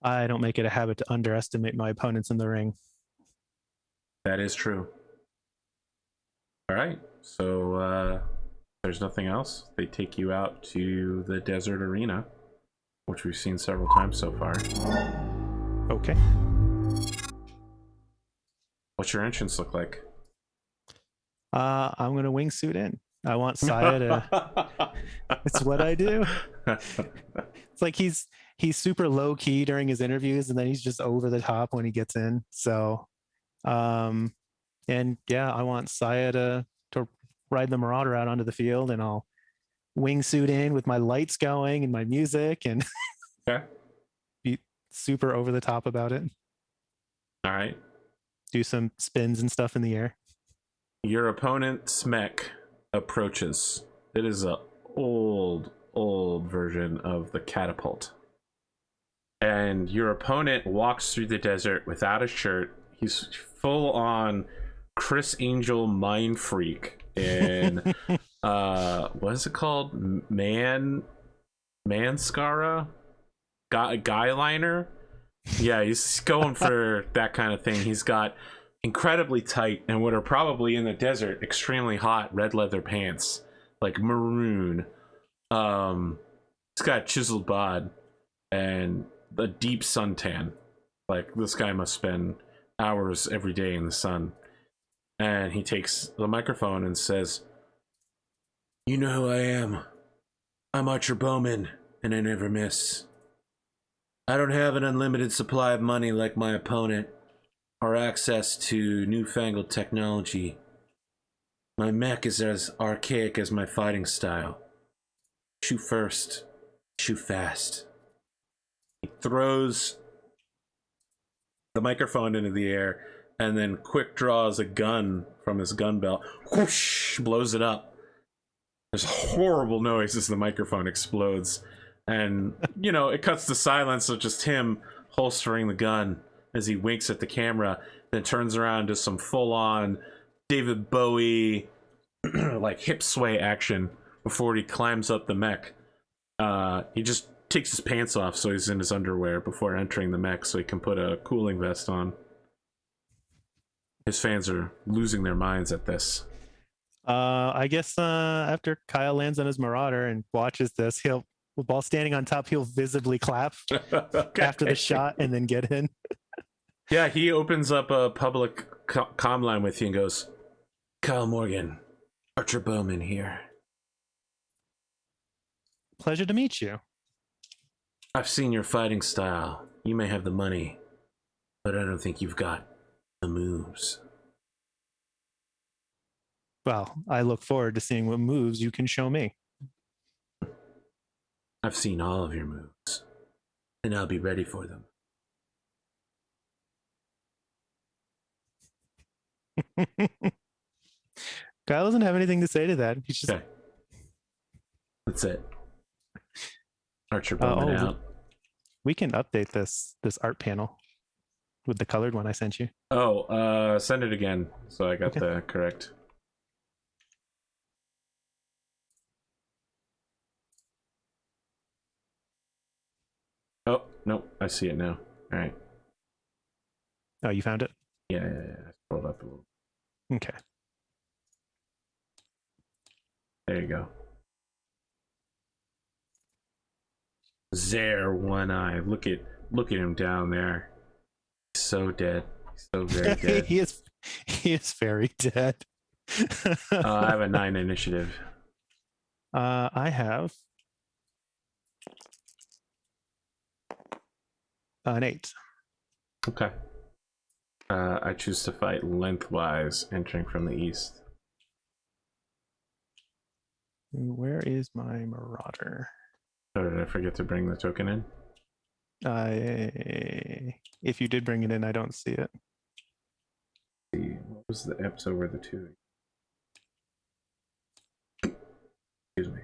I don't make it a habit to underestimate my opponents in the ring. That is true. All right. So there's nothing else. They take you out to the desert arena, which we've seen several times so far. Okay. What's your entrance look like? I'm going to wingsuit in. I want Saya to... It's what I do. It's like he's super low key during his interviews, and then he's just over the top when he gets in. So, and yeah, I want Saya to ride the Marauder out onto the field, and I'll wingsuit in with my lights going and my music, and Okay. be super over the top about it. All right. Do some spins and stuff in the air. Your opponent's mech approaches. It is a old version of the catapult. And your opponent walks through the desert without a shirt. He's full on Chris Angel mind freak in what is it called? Manscara? Guy liner? Yeah, he's going for that kind of thing. He's got incredibly tight and what are probably in the desert extremely hot red leather pants, like maroon. He's got chiseled bod and a deep suntan. Like, this guy must spend hours every day in the sun. And he takes the microphone and says, "You know who I am. I'm Archer Bowman, and I never miss. I don't have an unlimited supply of money like my opponent, or access to newfangled technology. My mech is as archaic as my fighting style. Shoot first, shoot fast." He throws the microphone into the air and then quick draws a gun from his gun belt, whoosh, blows it up. There's a horrible noise as the microphone explodes. And, you know, it cuts to silence of just him holstering the gun as he winks at the camera, then turns around to some full-on David Bowie like hip sway action before he climbs up the mech. He just takes his pants off so he's in his underwear before entering the mech so he can put a cooling vest on. His fans are losing their minds at this. I guess after Kyle lands on his Marauder and watches this, while standing on top, he'll visibly clap Okay. after the shot and then get in. Yeah, he opens up a public comm line with you and goes, "Kyle Morgan, Archer Bowman here. Pleasure to meet you. I've seen your fighting style. You may have the money, but I don't think you've got the moves." Well, I look forward to seeing what moves you can show me. "I've seen all of your moves, and I'll be ready for them." Kyle doesn't have anything to say to that. He's just... Okay. That's it. Archer Bowman out. We can update this art panel with the colored one I sent you. Oh, send it again so I got the correct. Oh, no, I see it now. All right. Oh, you found it? Yeah. I scrolled up a little. Okay. There you go. Zare One Eye. Look at him down there. So dead. So very dead. he is very dead. I have a 9 initiative. I have an 8. Okay. I choose to fight lengthwise, entering from the east. Where is my marauder? Oh, did I forget to bring the token in? If you did bring it in, I don't see it. What was the eps over the 2? Excuse me.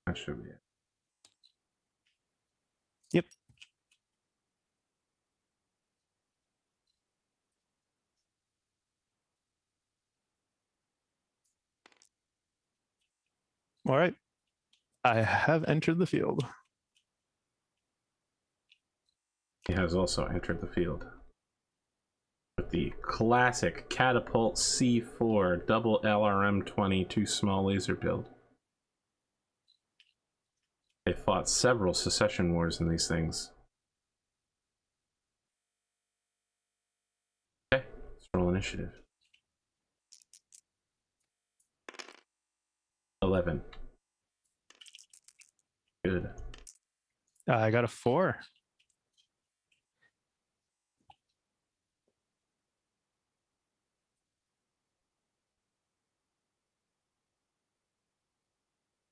That should be it. Yep. All right. I have entered the field. He has also entered the field with the classic Catapult C4 double LRM 22 small laser build. They fought several secession wars in these things. Okay, let's roll initiative. 11. Good. I got a 4.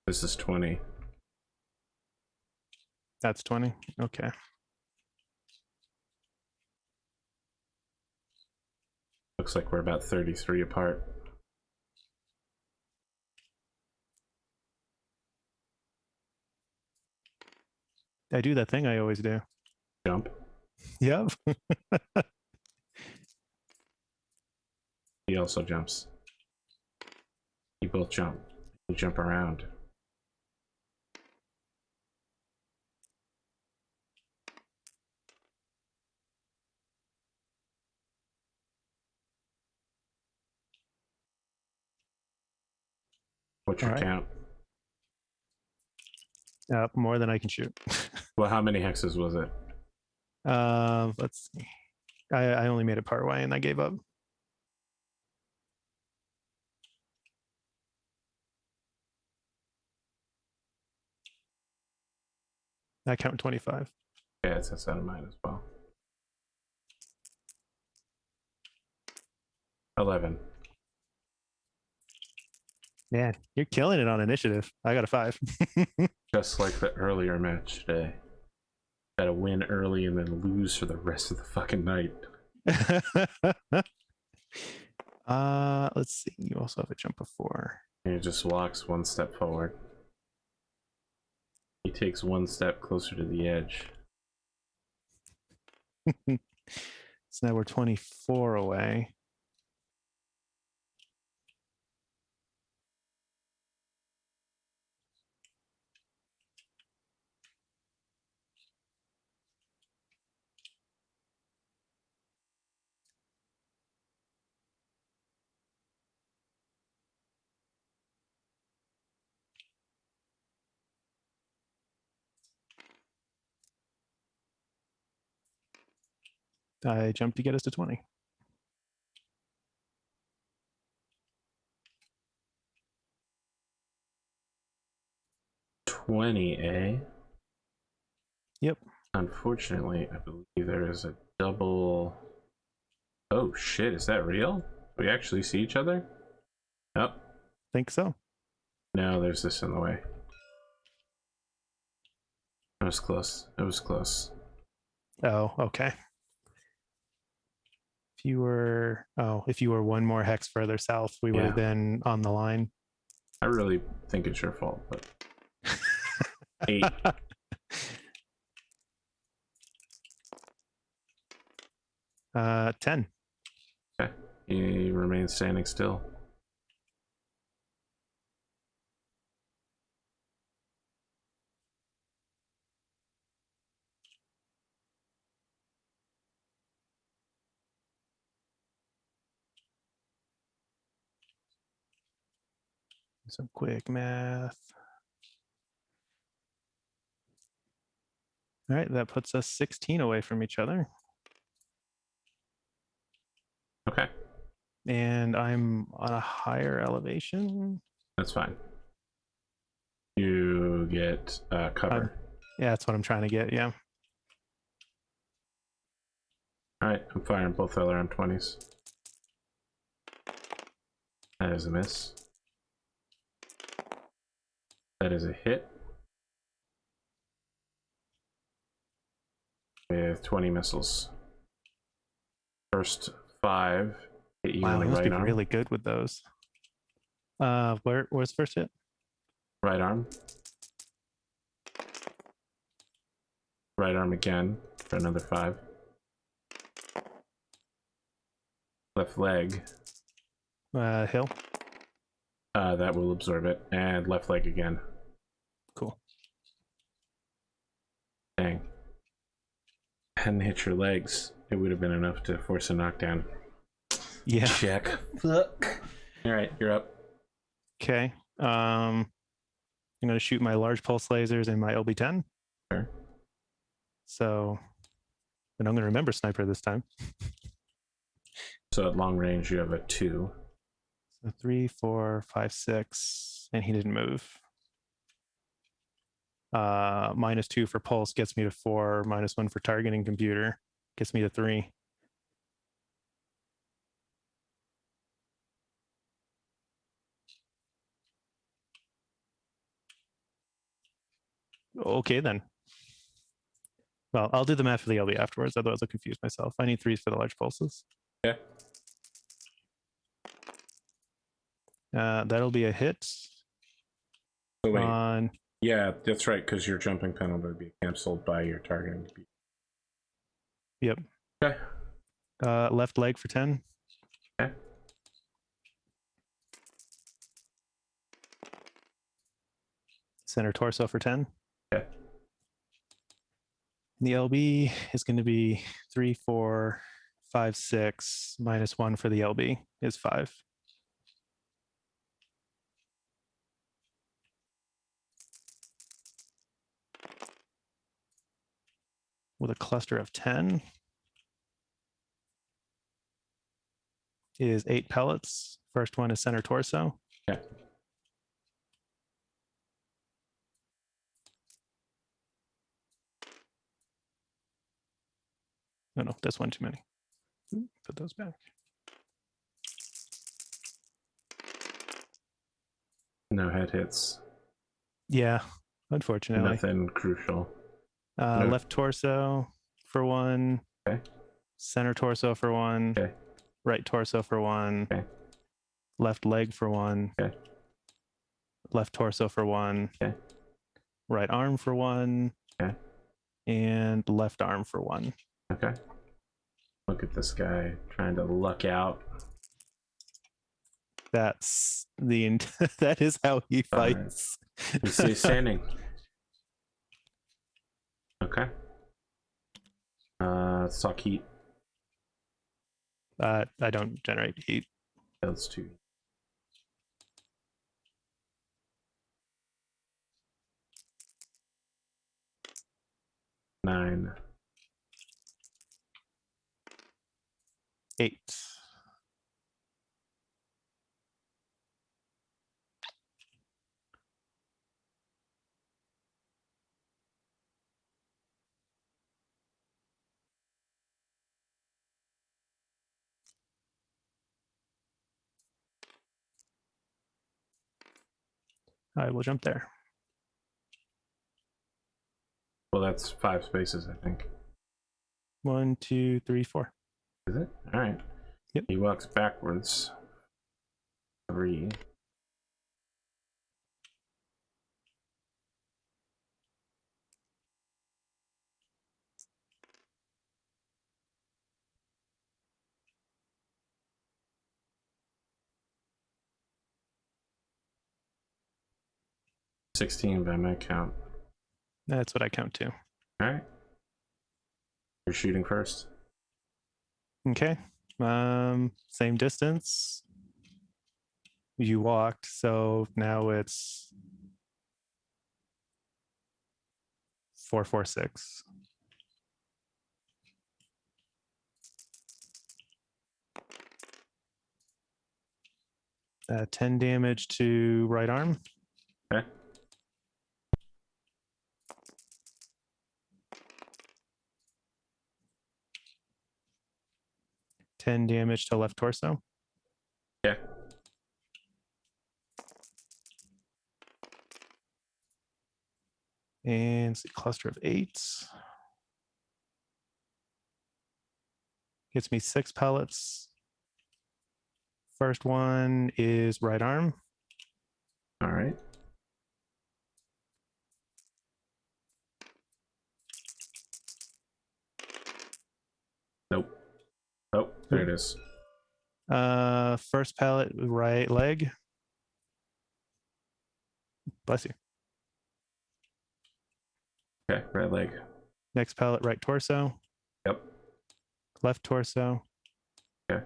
This is 20. That's 20. Okay. Looks like we're about 33 apart. I do that thing I always do. Jump. Yep. He also jumps. You both jump. You jump around. What's your count? More than I can shoot. Well, how many hexes was it? Let's see. I only made it part way and I gave up. I count 25. Yeah, it's outside of mine as well. 11. Man, you're killing it on initiative. I got a 5. Just like the earlier match today. Gotta win early and then lose for the rest of the fucking night. Let's see. You also have a jump of 4. And he just walks one step forward. He takes one step closer to the edge. So now we're 24 away. I jumped to get us to 20. Eh? Yep. Unfortunately, I believe there is a double. Oh shit, is that real? We actually see each other? Oh. Think so. No, there's this in the way. It was close. It was close. Oh, okay. If you were one more hex further south, we would have been on the line. I really think it's your fault, but 8. 10. Okay. He remains standing still. Some quick math. All right, that puts us 16 away from each other. Okay, And I'm on a higher elevation. that's fine. You get cover. Yeah, that's what I'm trying to get. Yeah. All right, I'm firing both LRM 20s. That is a miss. That is a hit. With 20 missiles. First 5 hit you Wow, in I the must right be arm. really good with those. Where's the first hit? Right arm. Right arm again for another 5. Left leg. Hill. That will absorb it. And left leg again. Cool. Dang. Hadn't hit your legs. It would have been enough to force a knockdown. Yeah. Check. Fuck. Alright, you're up. Okay. I'm going to shoot my large pulse lasers and my LB-10. Sure. So, and I'm going to remember sniper this time. So at long range, you have a 2. So 3, 4, 5, 6, and he didn't move. -2 for pulse gets me to 4. -1 for targeting computer gets me to 3. Okay, then. Well, I'll do the math for the LB afterwards, otherwise I'll confuse myself. I need 3s for the large pulses. Okay. That'll be a hit. So wait. On Yeah, that's right, because your jumping penalty would be canceled by your targeting. Yep. Okay. Left leg for 10. Okay. Center torso for 10. Okay. The LB is going to be 3, 4, 5, 6. -1 for the LB is 5. With a cluster of 10 is 8 pellets. First one is center torso. Okay. Oh no, that's one too many. Put those back. No head hits. Yeah, unfortunately. Nothing crucial. Left torso for 1. Okay. Center torso for 1. Okay. Right torso for 1. Okay. Left leg for 1. Okay. Left torso for 1. Okay. Right arm for 1. Okay. And left arm for 1. Okay. Look at this guy trying to luck out. That's the that is how he fights. Right. You see standing. Okay. Let's talk heat. I don't generate heat. That's 2. Nine. 8. I will jump there. Well, that's 5 spaces, I think. 1, 2, 3, 4. Is it? All right. Yep. He walks backwards. 3. $16 by my count. That's what I count to. All right. You're shooting first. Okay. Same distance. You walked, so now it's 446. Uh, 10 damage to right arm. Okay. Ten damage to left torso. Okay. And see, cluster of 8. Gets me 6 pellets. First one is right arm. All right. Nope. Oh, there it is. First pellet, right leg. Bless you. Okay, right leg. Next pellet, right torso. Yep. Left torso. Okay.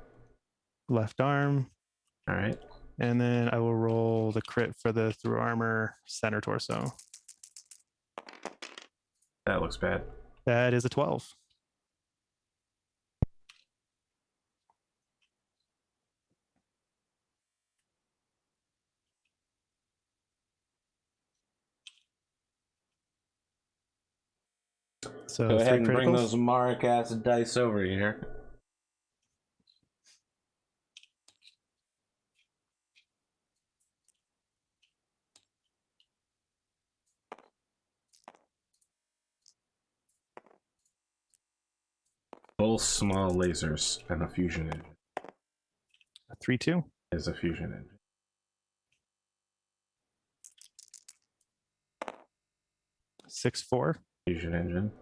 Left arm. All right. And then I will roll the crit for the through armor center torso. That looks bad. That is a 12. So go ahead and bring criticals. those Mark acid dice over here. Both small lasers and a fusion engine. 3-2. Is a fusion engine. 6-4. Fusion engine.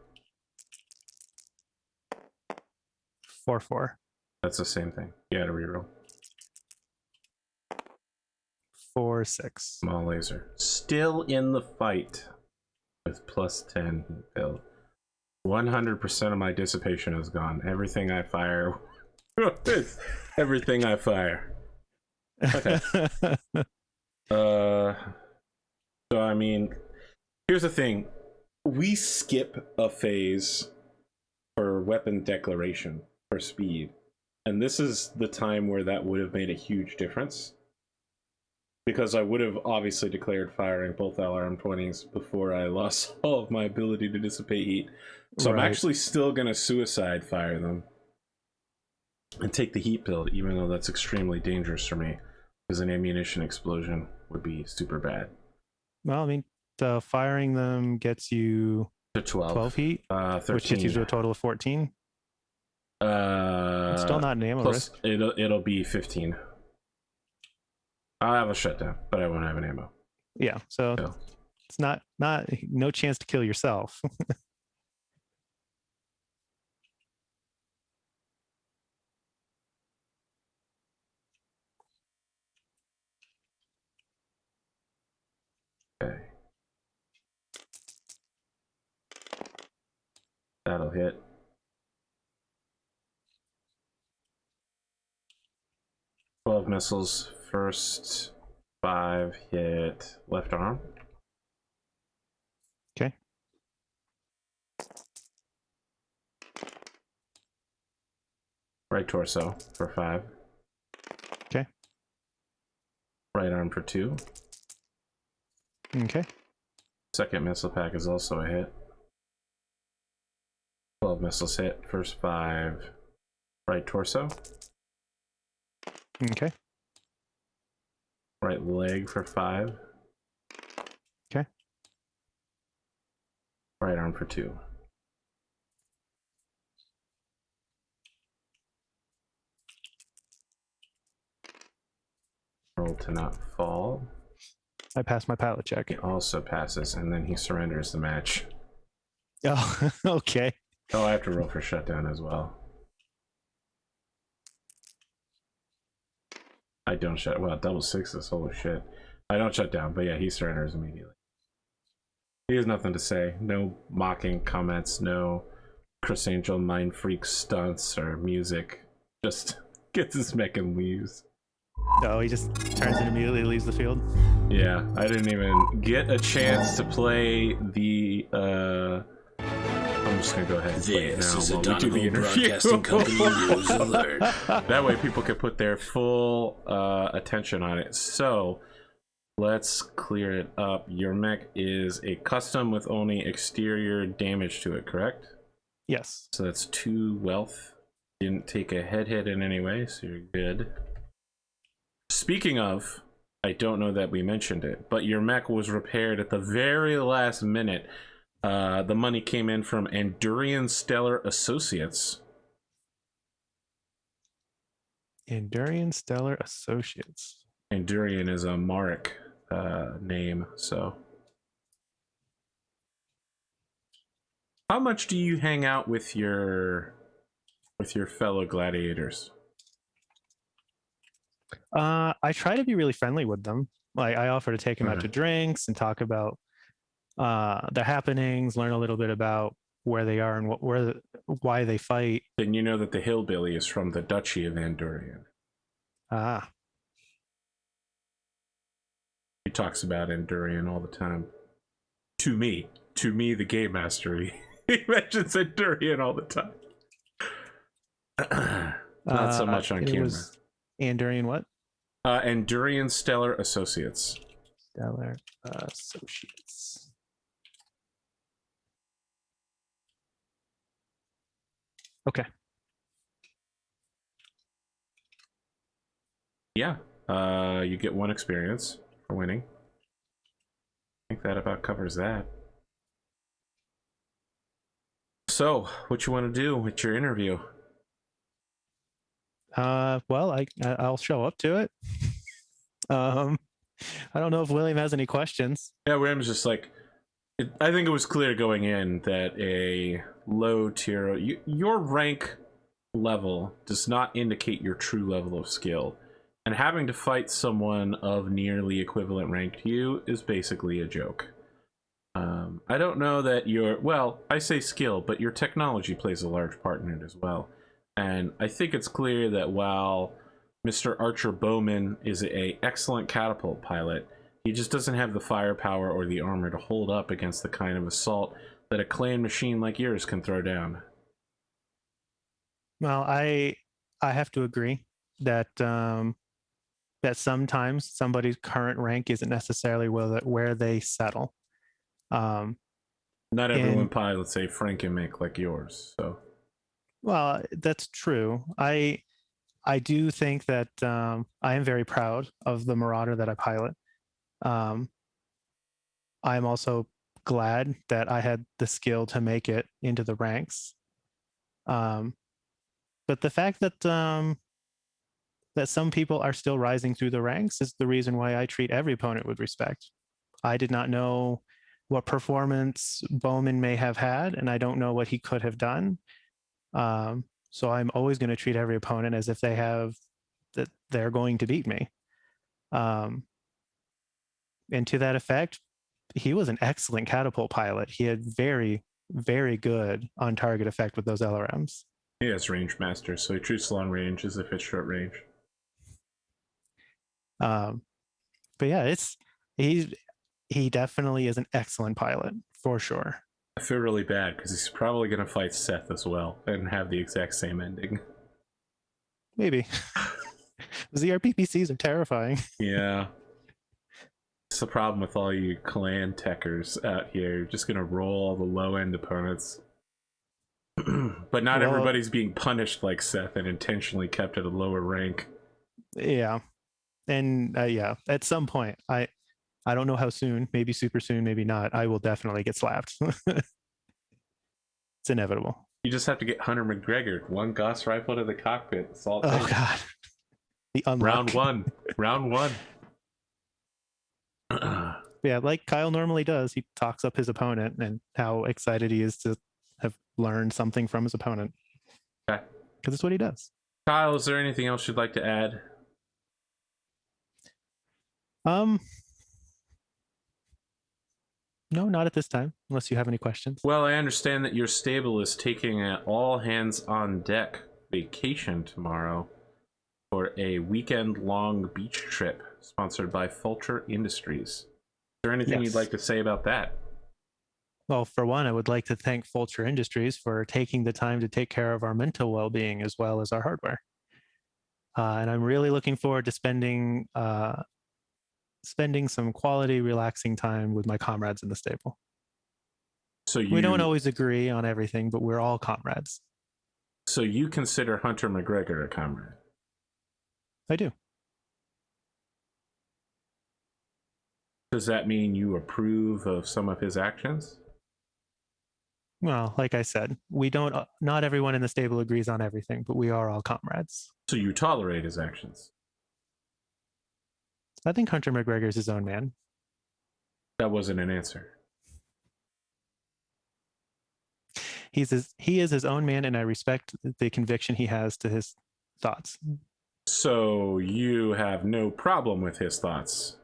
4-4. That's the same thing. You gotta reroll. 4-6. Small laser. Still in the fight with plus 10 build. 100% of my dissipation is gone. Everything I fire. Everything I fire. Okay. So I mean, here's the thing. We skip a phase for weapon declaration for speed. And this is the time where that would have made a huge difference. Because I would have obviously declared firing both LRM-20s before I lost all of my ability to dissipate heat. So Right. I'm actually still going to suicide fire them and take the heat build, even though that's extremely dangerous for me. Because an ammunition explosion would be super bad. Well, I mean, firing them gets you To 12. heat, 13. which gets you to a total of 14. It's still not an ammo plus, risk. It'll be 15. I'll have a shutdown, but I won't have an ammo. Yeah, so it's not no chance to kill yourself. Okay. That'll hit. Twelve missiles. First 5 hit left arm. Okay. Right torso for 5. Okay. Right arm for 2. Okay. Second missile pack is also a hit. 12 missiles hit. First 5. Right torso. Okay. Right leg for 5. Okay. Right arm for 2. Roll to not fall. I passed my pallet check. He also passes, and then he surrenders the match. Oh, okay. Oh, I have to roll for shutdown as well. I don't shut. Well, double sixes. Holy shit! I don't shut down, but yeah, he surrenders immediately. He has nothing to say. No mocking comments. No Chris Angel mind freak stunts or music. Just gets his mech and leaves. No, he just turns and immediately leaves the field. Yeah, I didn't even get a chance to play the just gonna go ahead and play it now This is a while we do the Donovan interview. Broadcasting Company news alert. That way people can put their full attention on it. So let's clear it up. Your mech is a custom with only exterior damage to it, correct? Yes. So that's 2 wealth. Didn't take a head hit in any way, so you're good. Speaking of, I don't know that we mentioned it, but your mech was repaired at the very last minute. The money came in from Andurian Stellar Associates. Andurian Stellar Associates. Andurian is a Maric name, so. How much do you hang out with your fellow gladiators? I try to be really friendly with them. Like I offer to take them out to drinks and talk about the happenings, learn a little bit about where they are and why they fight. Then you know that the hillbilly is from the Duchy of Andurian. Ah. He talks about Andurian all the time. To me, the game master, he mentions Andurian all the time. Not so much on camera. Andurian what? Andurian Stellar Associates. Stellar Associates. Okay. Yeah. You get 1 experience for winning. I think that about covers that. So, what you want to do with your interview? Well, I'll show up to it. I don't know if William has any questions. Yeah, William's just like, I think it was clear going in that a low tier, your rank level does not indicate your true level of skill. And having to fight someone of nearly equivalent rank to you is basically a joke. I don't know that well, I say skill, but your technology plays a large part in it as well. And I think it's clear that while Mr. Archer Bowman is an excellent catapult pilot, he just doesn't have the firepower or the armor to hold up against the kind of assault that a clan machine like yours can throw down. Well, I have to agree that that sometimes somebody's current rank isn't necessarily where they settle. Not everyone pilots a Franken-Mech like yours, so. Well, that's true. I do think that I am very proud of the Marauder that I pilot. I'm also glad that I had the skill to make it into the ranks. But the fact that that some people are still rising through the ranks is the reason why I treat every opponent with respect. I did not know what performance Bowman may have had, and I don't know what he could have done. So I'm always going to treat every opponent as if they're going to beat me. And to that effect, he was an excellent catapult pilot. He had very, very good on target effect with those LRMs. He has range master, so he treats long range as if it's short range. But yeah, he definitely is an excellent pilot for sure. I feel really bad because he's probably going to fight Seth as well and have the exact same ending. Maybe. ZRPPCs are terrifying. Yeah. It's the problem with all you clan techers out here. You're just going to roll all the low-end opponents. But not everybody's being punished like Seth and intentionally kept at a lower rank. Yeah. And yeah, at some point, I don't know how soon, maybe super soon, maybe not, I will definitely get slapped. It's inevitable. You just have to get Hunter McGregor, 1 Gauss rifle to the cockpit. That's all it takes. Oh god. The unlock. Round one. Yeah, like Kyle normally does, he talks up his opponent and how excited he is to have learned something from his opponent. Okay. Because it's what he does. Kyle, is there anything else you'd like to add? No, not at this time, unless you have any questions. Well, I understand that your stable is taking an all-hands-on-deck vacation tomorrow for a weekend-long beach trip sponsored by Fulcher Industries. Is there anything you'd like to say about that? Well, for one, I would like to thank Fulcher Industries for taking the time to take care of our mental well-being as well as our hardware. And I'm really looking forward to spending some quality, relaxing time with my comrades in the stable. So We don't always agree on everything, but we're all comrades. So you consider Hunter McGregor a comrade? I do. Does that mean you approve of some of his actions? Well, like I said, we don't. Not everyone in the stable agrees on everything, but we are all comrades. So you tolerate his actions? I think Hunter McGregor is his own man. That wasn't an answer. He is his own man, and I respect the conviction he has to his thoughts. So you have no problem with his thoughts?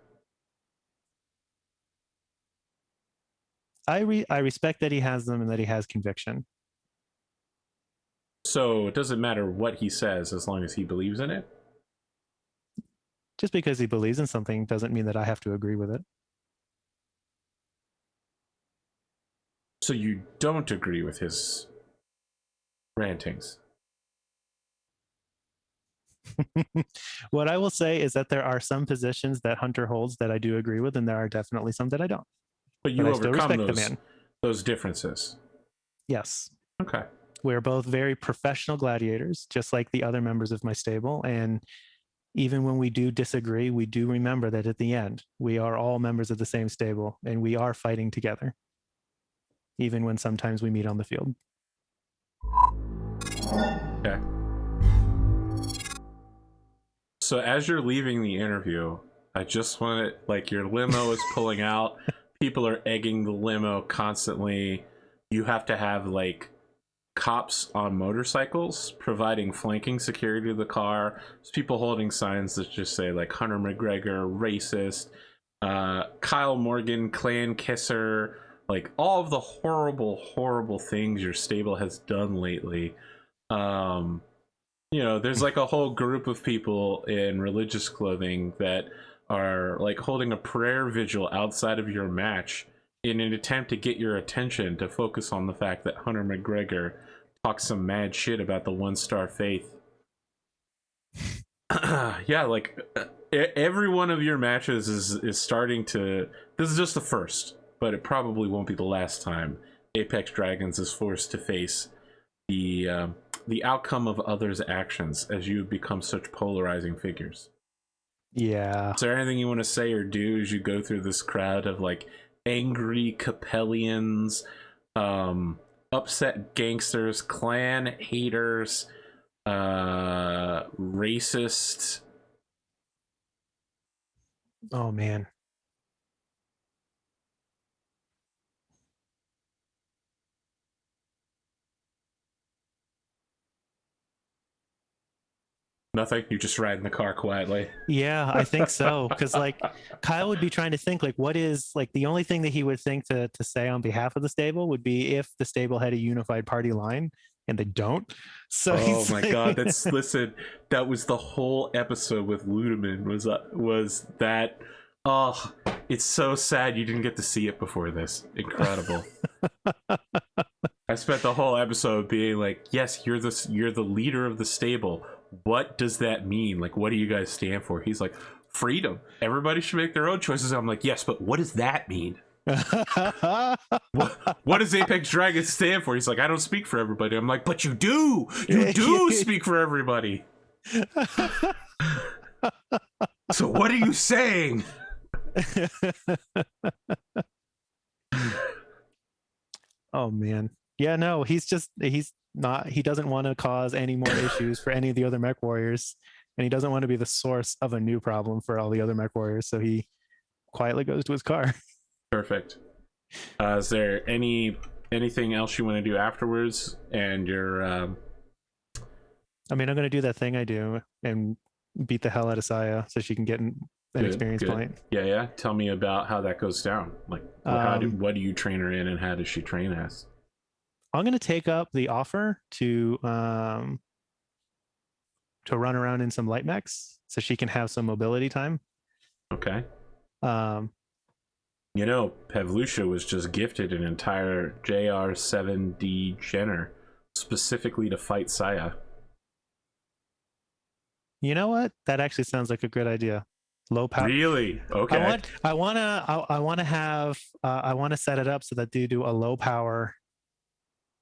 I respect that he has them and that he has conviction. So it doesn't matter what he says as long as he believes in it? Just because he believes in something doesn't mean that I have to agree with it. So you don't agree with his rantings? What I will say is that there are some positions that Hunter holds that I do agree with, and there are definitely some that I don't. But you I still overcome respect the man. those differences? Yes. Okay. We're both very professional gladiators, just like the other members of my stable. And even when we do disagree, we do remember that at the end, we are all members of the same stable and we are fighting together, even when sometimes we meet on the field. Okay. So as you're leaving the interview, I just want to, like, your limo is pulling out. People are egging the limo constantly. You have to have, like, cops on motorcycles providing flanking security to the car. There's people holding signs that just say, like, Hunter McGregor, racist, Kyle Morgan, clan kisser, like, all of the horrible, horrible things your stable has done lately. You know, there's like a whole group of people in religious clothing that are like holding a prayer vigil outside of your match in an attempt to get your attention to focus on the fact that Hunter McGregor talks some mad shit about the one-star faith. Yeah, like every one of your matches is starting to... This is just the first, but it probably won't be the last time Apex Dragons is forced to face the outcome of others' actions as you become such polarizing figures. Yeah. Is there anything you want to say or do as you go through this crowd of like angry Capellians, upset gangsters, clan haters, racist? Oh, man. Nothing? You just ride in the car quietly? Yeah, I think so. Because like Kyle would be trying to think like what is like the only thing that he would think to say on behalf of the stable would be if the stable had a unified party line, and they don't. So oh my god, that's listen, that was the whole episode with Ludeman was that. Oh, it's so sad you didn't get to see it before this. Incredible. I spent the whole episode being like, yes, you're the leader of the stable. What does that mean? Like, what do you guys stand for? He's like, freedom. Everybody should make their own choices. I'm like, yes, but what does that mean? what does Apex Dragons stand for? He's like, I don't speak for everybody. I'm like, but you do. You do speak for everybody. So what are you saying? Oh man. Yeah, no, he doesn't want to cause any more issues for any of the other mech warriors, and he doesn't want to be the source of a new problem for all the other mech warriors, so he quietly goes to his car. Perfect. Is there anything else you want to do afterwards? And you're I mean, I'm going to do that thing I do and beat the hell out of Saya so she can get an experience point. Yeah. Tell me about how that goes down. Like, what do you train her in, and how does she train as? I'm going to take up the offer to run around in some light mechs so she can have some mobility time. Okay. You You know, Pavlusha was just gifted an entire JR7D Jenner specifically to fight Saya. You know what? That actually sounds like a good idea. Low power. Really? Okay. I want to set it up so that they do a low power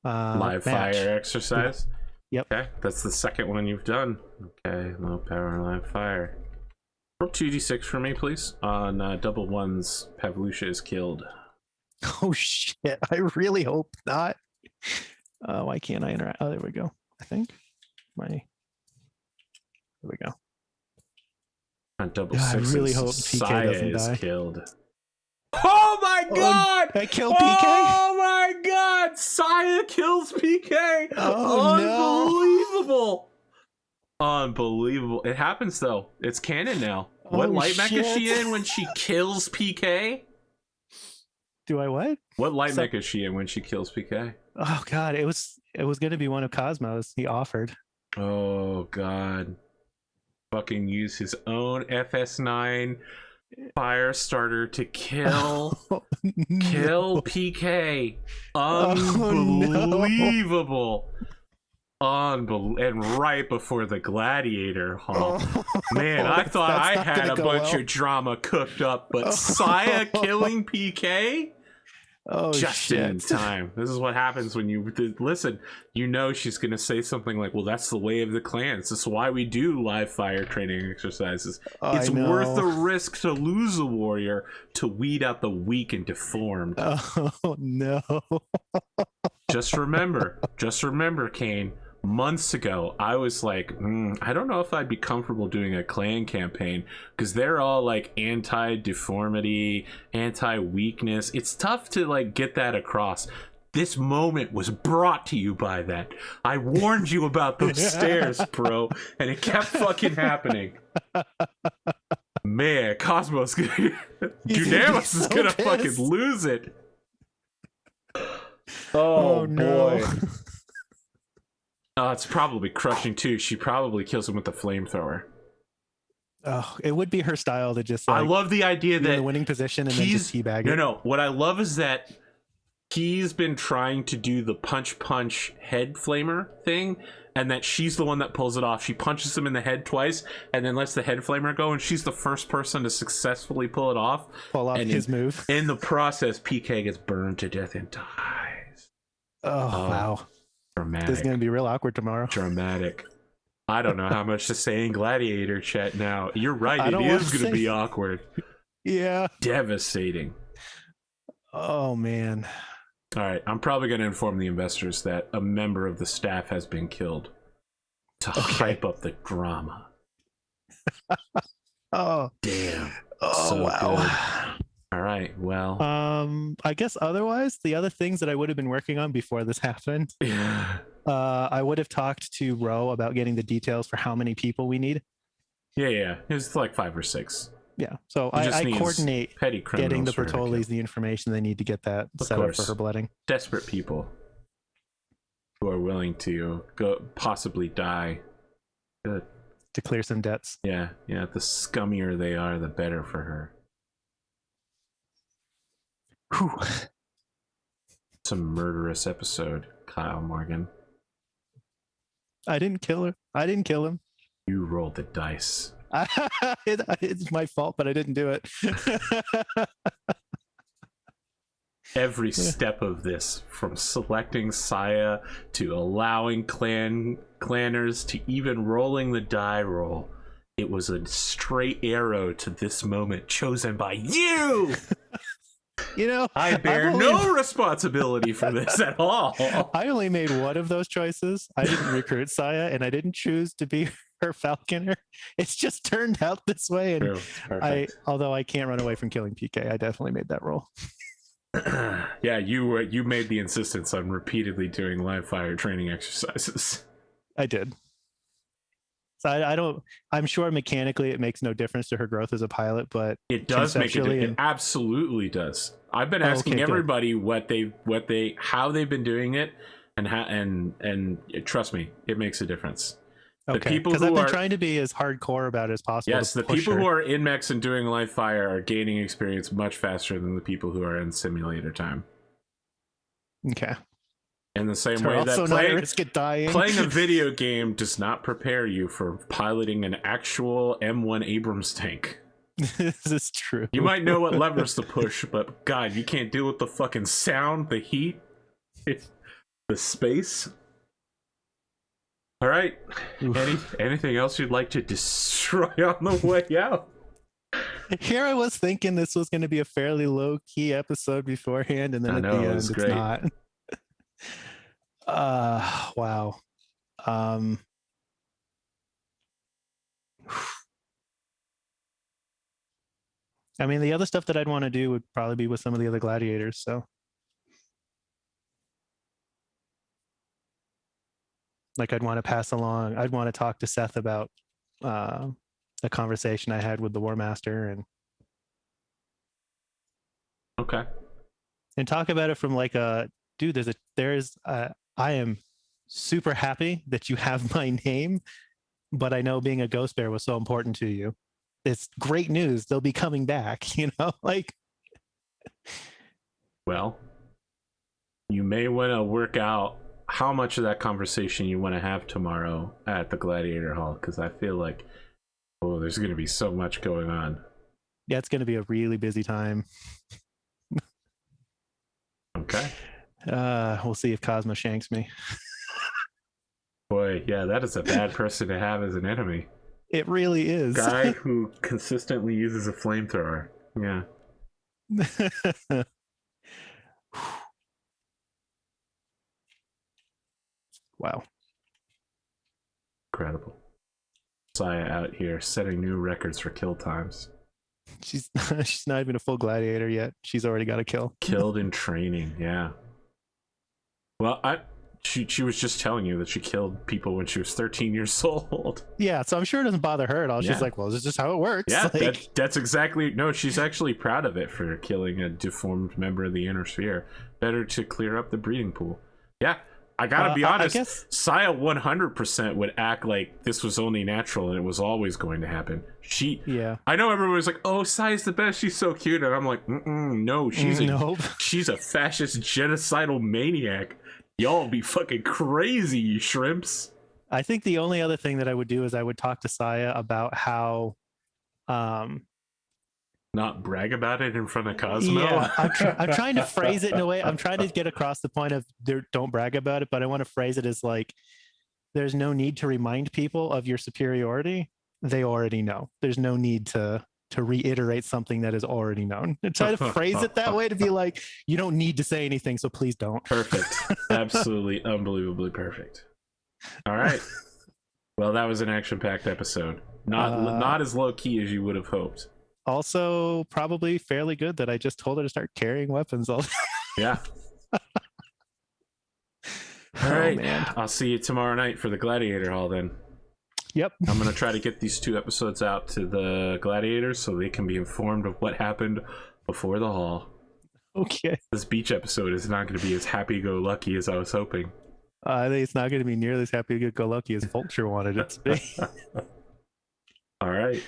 Live match. fire exercise? Yep. Okay, that's the second one you've done. Okay, low power live fire. Roll 2d6 for me, please. On double ones, Pavlusha is killed. Oh shit! I really hope not. Why can't I interact? Oh, there we go. I think there we go. On double Yeah, I sixes, really hope PK Saya doesn't is die. killed. Oh my god! I killed PK. Oh my god! Saya kills PK! Oh, Unbelievable! Unbelievable. It happens though. It's canon now. What Oh, light mech is she shit. in when she kills PK? Do I what? What light So- mech is she in when she kills PK? Oh god, it was going to be one of Cosmo's. He offered. Oh god. Fucking use his own FS9 fire starter to kill No. PK. Oh, no. Unbelievable. And right before the gladiator, huh? Man, I thought I That's not had gonna a go bunch well. of drama cooked up, but Saya killing PK? Oh Just shit! in time. This is what happens when you listen. You know she's gonna say something like, "Well, that's the way of the clans. That's why we do live fire training exercises. It's I know. worth the risk to lose a warrior to weed out the weak and deformed." Oh no! Just remember, Kane. Months ago, I was like, I don't know if I'd be comfortable doing a clan campaign because they're all like anti-deformity, anti-weakness. It's tough to like get that across. This moment was brought to you by that. I warned you about those stairs, bro, and it kept fucking happening. Man, Cosmos, Dunamis is so gonna pissed. fucking lose it. Oh, boy. no. It's probably crushing too. She probably kills him with the flamethrower. Oh, it would be her style to just. I Like, love the idea be in the that winning position and then just teabag it. no. What I love is that he's been trying to do the punch head flamer thing, and that she's the one that pulls it off. She punches him in the head twice, and then lets the head flamer go, and she's the first person to successfully pull it off. Pull off and his move. In the process, PK gets burned to death and dies. Oh wow! Dramatic. This is gonna be real awkward tomorrow. Dramatic. I don't know how much to say in Gladiator chat now. You're right. I It don't is wanna going to say- be awkward. Yeah. Devastating. Oh man. All right. I'm probably going to inform the investors that a member of the staff has been killed to hype up the drama. Oh. Damn. Oh So wow. good. All right. Well. I guess otherwise, the other things that I would have been working on before this happened, Yeah. I would have talked to Ro about getting the details for how many people we need. Yeah. It's like 5 or 6. Yeah. So He just I needs coordinate petty criminals getting the for her to kill. Bertolis the information they need to get that Of set up course. for her blooding. Desperate people who are willing to possibly die. Good. To clear some debts. Yeah. The scummier they are, the better for her. Whew. It's a murderous episode, Kyle Morgan. I didn't kill her. I didn't kill him. You rolled the dice. It's my fault, but I didn't do it. Every step of this, from selecting Saya to allowing clanners to even rolling the die roll, it was a straight arrow to this moment chosen by you. You know, I bear no responsibility for this at all. I only made one of those choices. I didn't recruit Saya, and I didn't choose to be her falconer. It's just turned out this way. And True. Perfect. although I can't run away from killing PK, I definitely made that roll. Yeah, you made the insistence on repeatedly doing live fire training exercises. I did. So I don't. I'm sure mechanically it makes no difference to her growth as a pilot, but It does make it. conceptually It absolutely does. I've been asking okay, good. everybody how they've been doing it, and how, and trust me, it makes a difference. Okay, people because I've who been are trying to be as hardcore about it as possible. yes, to the push people her. who are in mechs and doing live fire are gaining experience much faster than the people who are in simulator time. Okay. In the same They're way that also not at risk of dying. playing a video game does not prepare you for piloting an actual M1 Abrams tank. This is true. You might know what levers to push, but God, you can't deal with the fucking sound, the heat, the space. All right. Anything else you'd like to destroy on the way out? Here I was thinking this was going to be a fairly low-key episode beforehand, and then I at know, the it end was it's great. not. Wow. I mean, the other stuff that I'd want to do would probably be with some of the other gladiators, so. Like I'd want to talk to Seth about a conversation I had with the War Master and Okay. talk about it from like dude, I am super happy that you have my name, but I know being a ghost bear was so important to you. It's great news. They'll be coming back, like. Well, you may want to work out how much of that conversation you want to have tomorrow at the Gladiator Hall, because I feel like, there's going to be so much going on. Yeah, it's going to be a really busy time. Okay. We'll see if Cosmo shanks me. Boy, yeah, that is a bad person to have as an enemy. It really is. Guy who consistently uses a flamethrower. Yeah. Wow. Incredible. Saya out here setting new records for kill times. She's not even a full gladiator yet. She's already got a kill. Killed in training, yeah. Well, she was just telling you that she killed people when she was 13 years old. Yeah, so I'm sure it doesn't bother her at all. Yeah. She's like, well, this is just how it works. Yeah, like, that's exactly... No, she's actually proud of it for killing a deformed member of the inner sphere. Better to clear up the breeding pool. Yeah, I gotta be honest, Saya 100% would act like this was only natural and it was always going to happen. Yeah. I know everyone was like, oh, Saya's the best, she's so cute. And I'm like, no, she's a fascist genocidal maniac. Y'all be fucking crazy, you shrimps. I think the only other thing that I would do is I would talk to Saya about how not brag about it in front of Cosmo. Yeah, I'm trying to phrase it in a way. I'm trying to get across the point of don't brag about it, but I want to phrase it as like, there's no need to remind people of your superiority. They already know. There's no need to reiterate something that is already known. And try to phrase it that way to be like, you don't need to say anything, so please don't. Perfect. Absolutely, unbelievably perfect. All right. Well, that was an action-packed episode. Not as low-key as you would have hoped. Also, probably fairly good that I just told her to start carrying weapons all the time. Yeah. All right. Man. I'll see you tomorrow night for the Gladiator Hall then. Yep. I'm going to try to get these 2 episodes out to the gladiators so they can be informed of what happened before the hall. Okay. This beach episode is not going to be as happy-go-lucky as I was hoping. I think it's not going to be nearly as happy-go-lucky as Vulture wanted it to be. All right.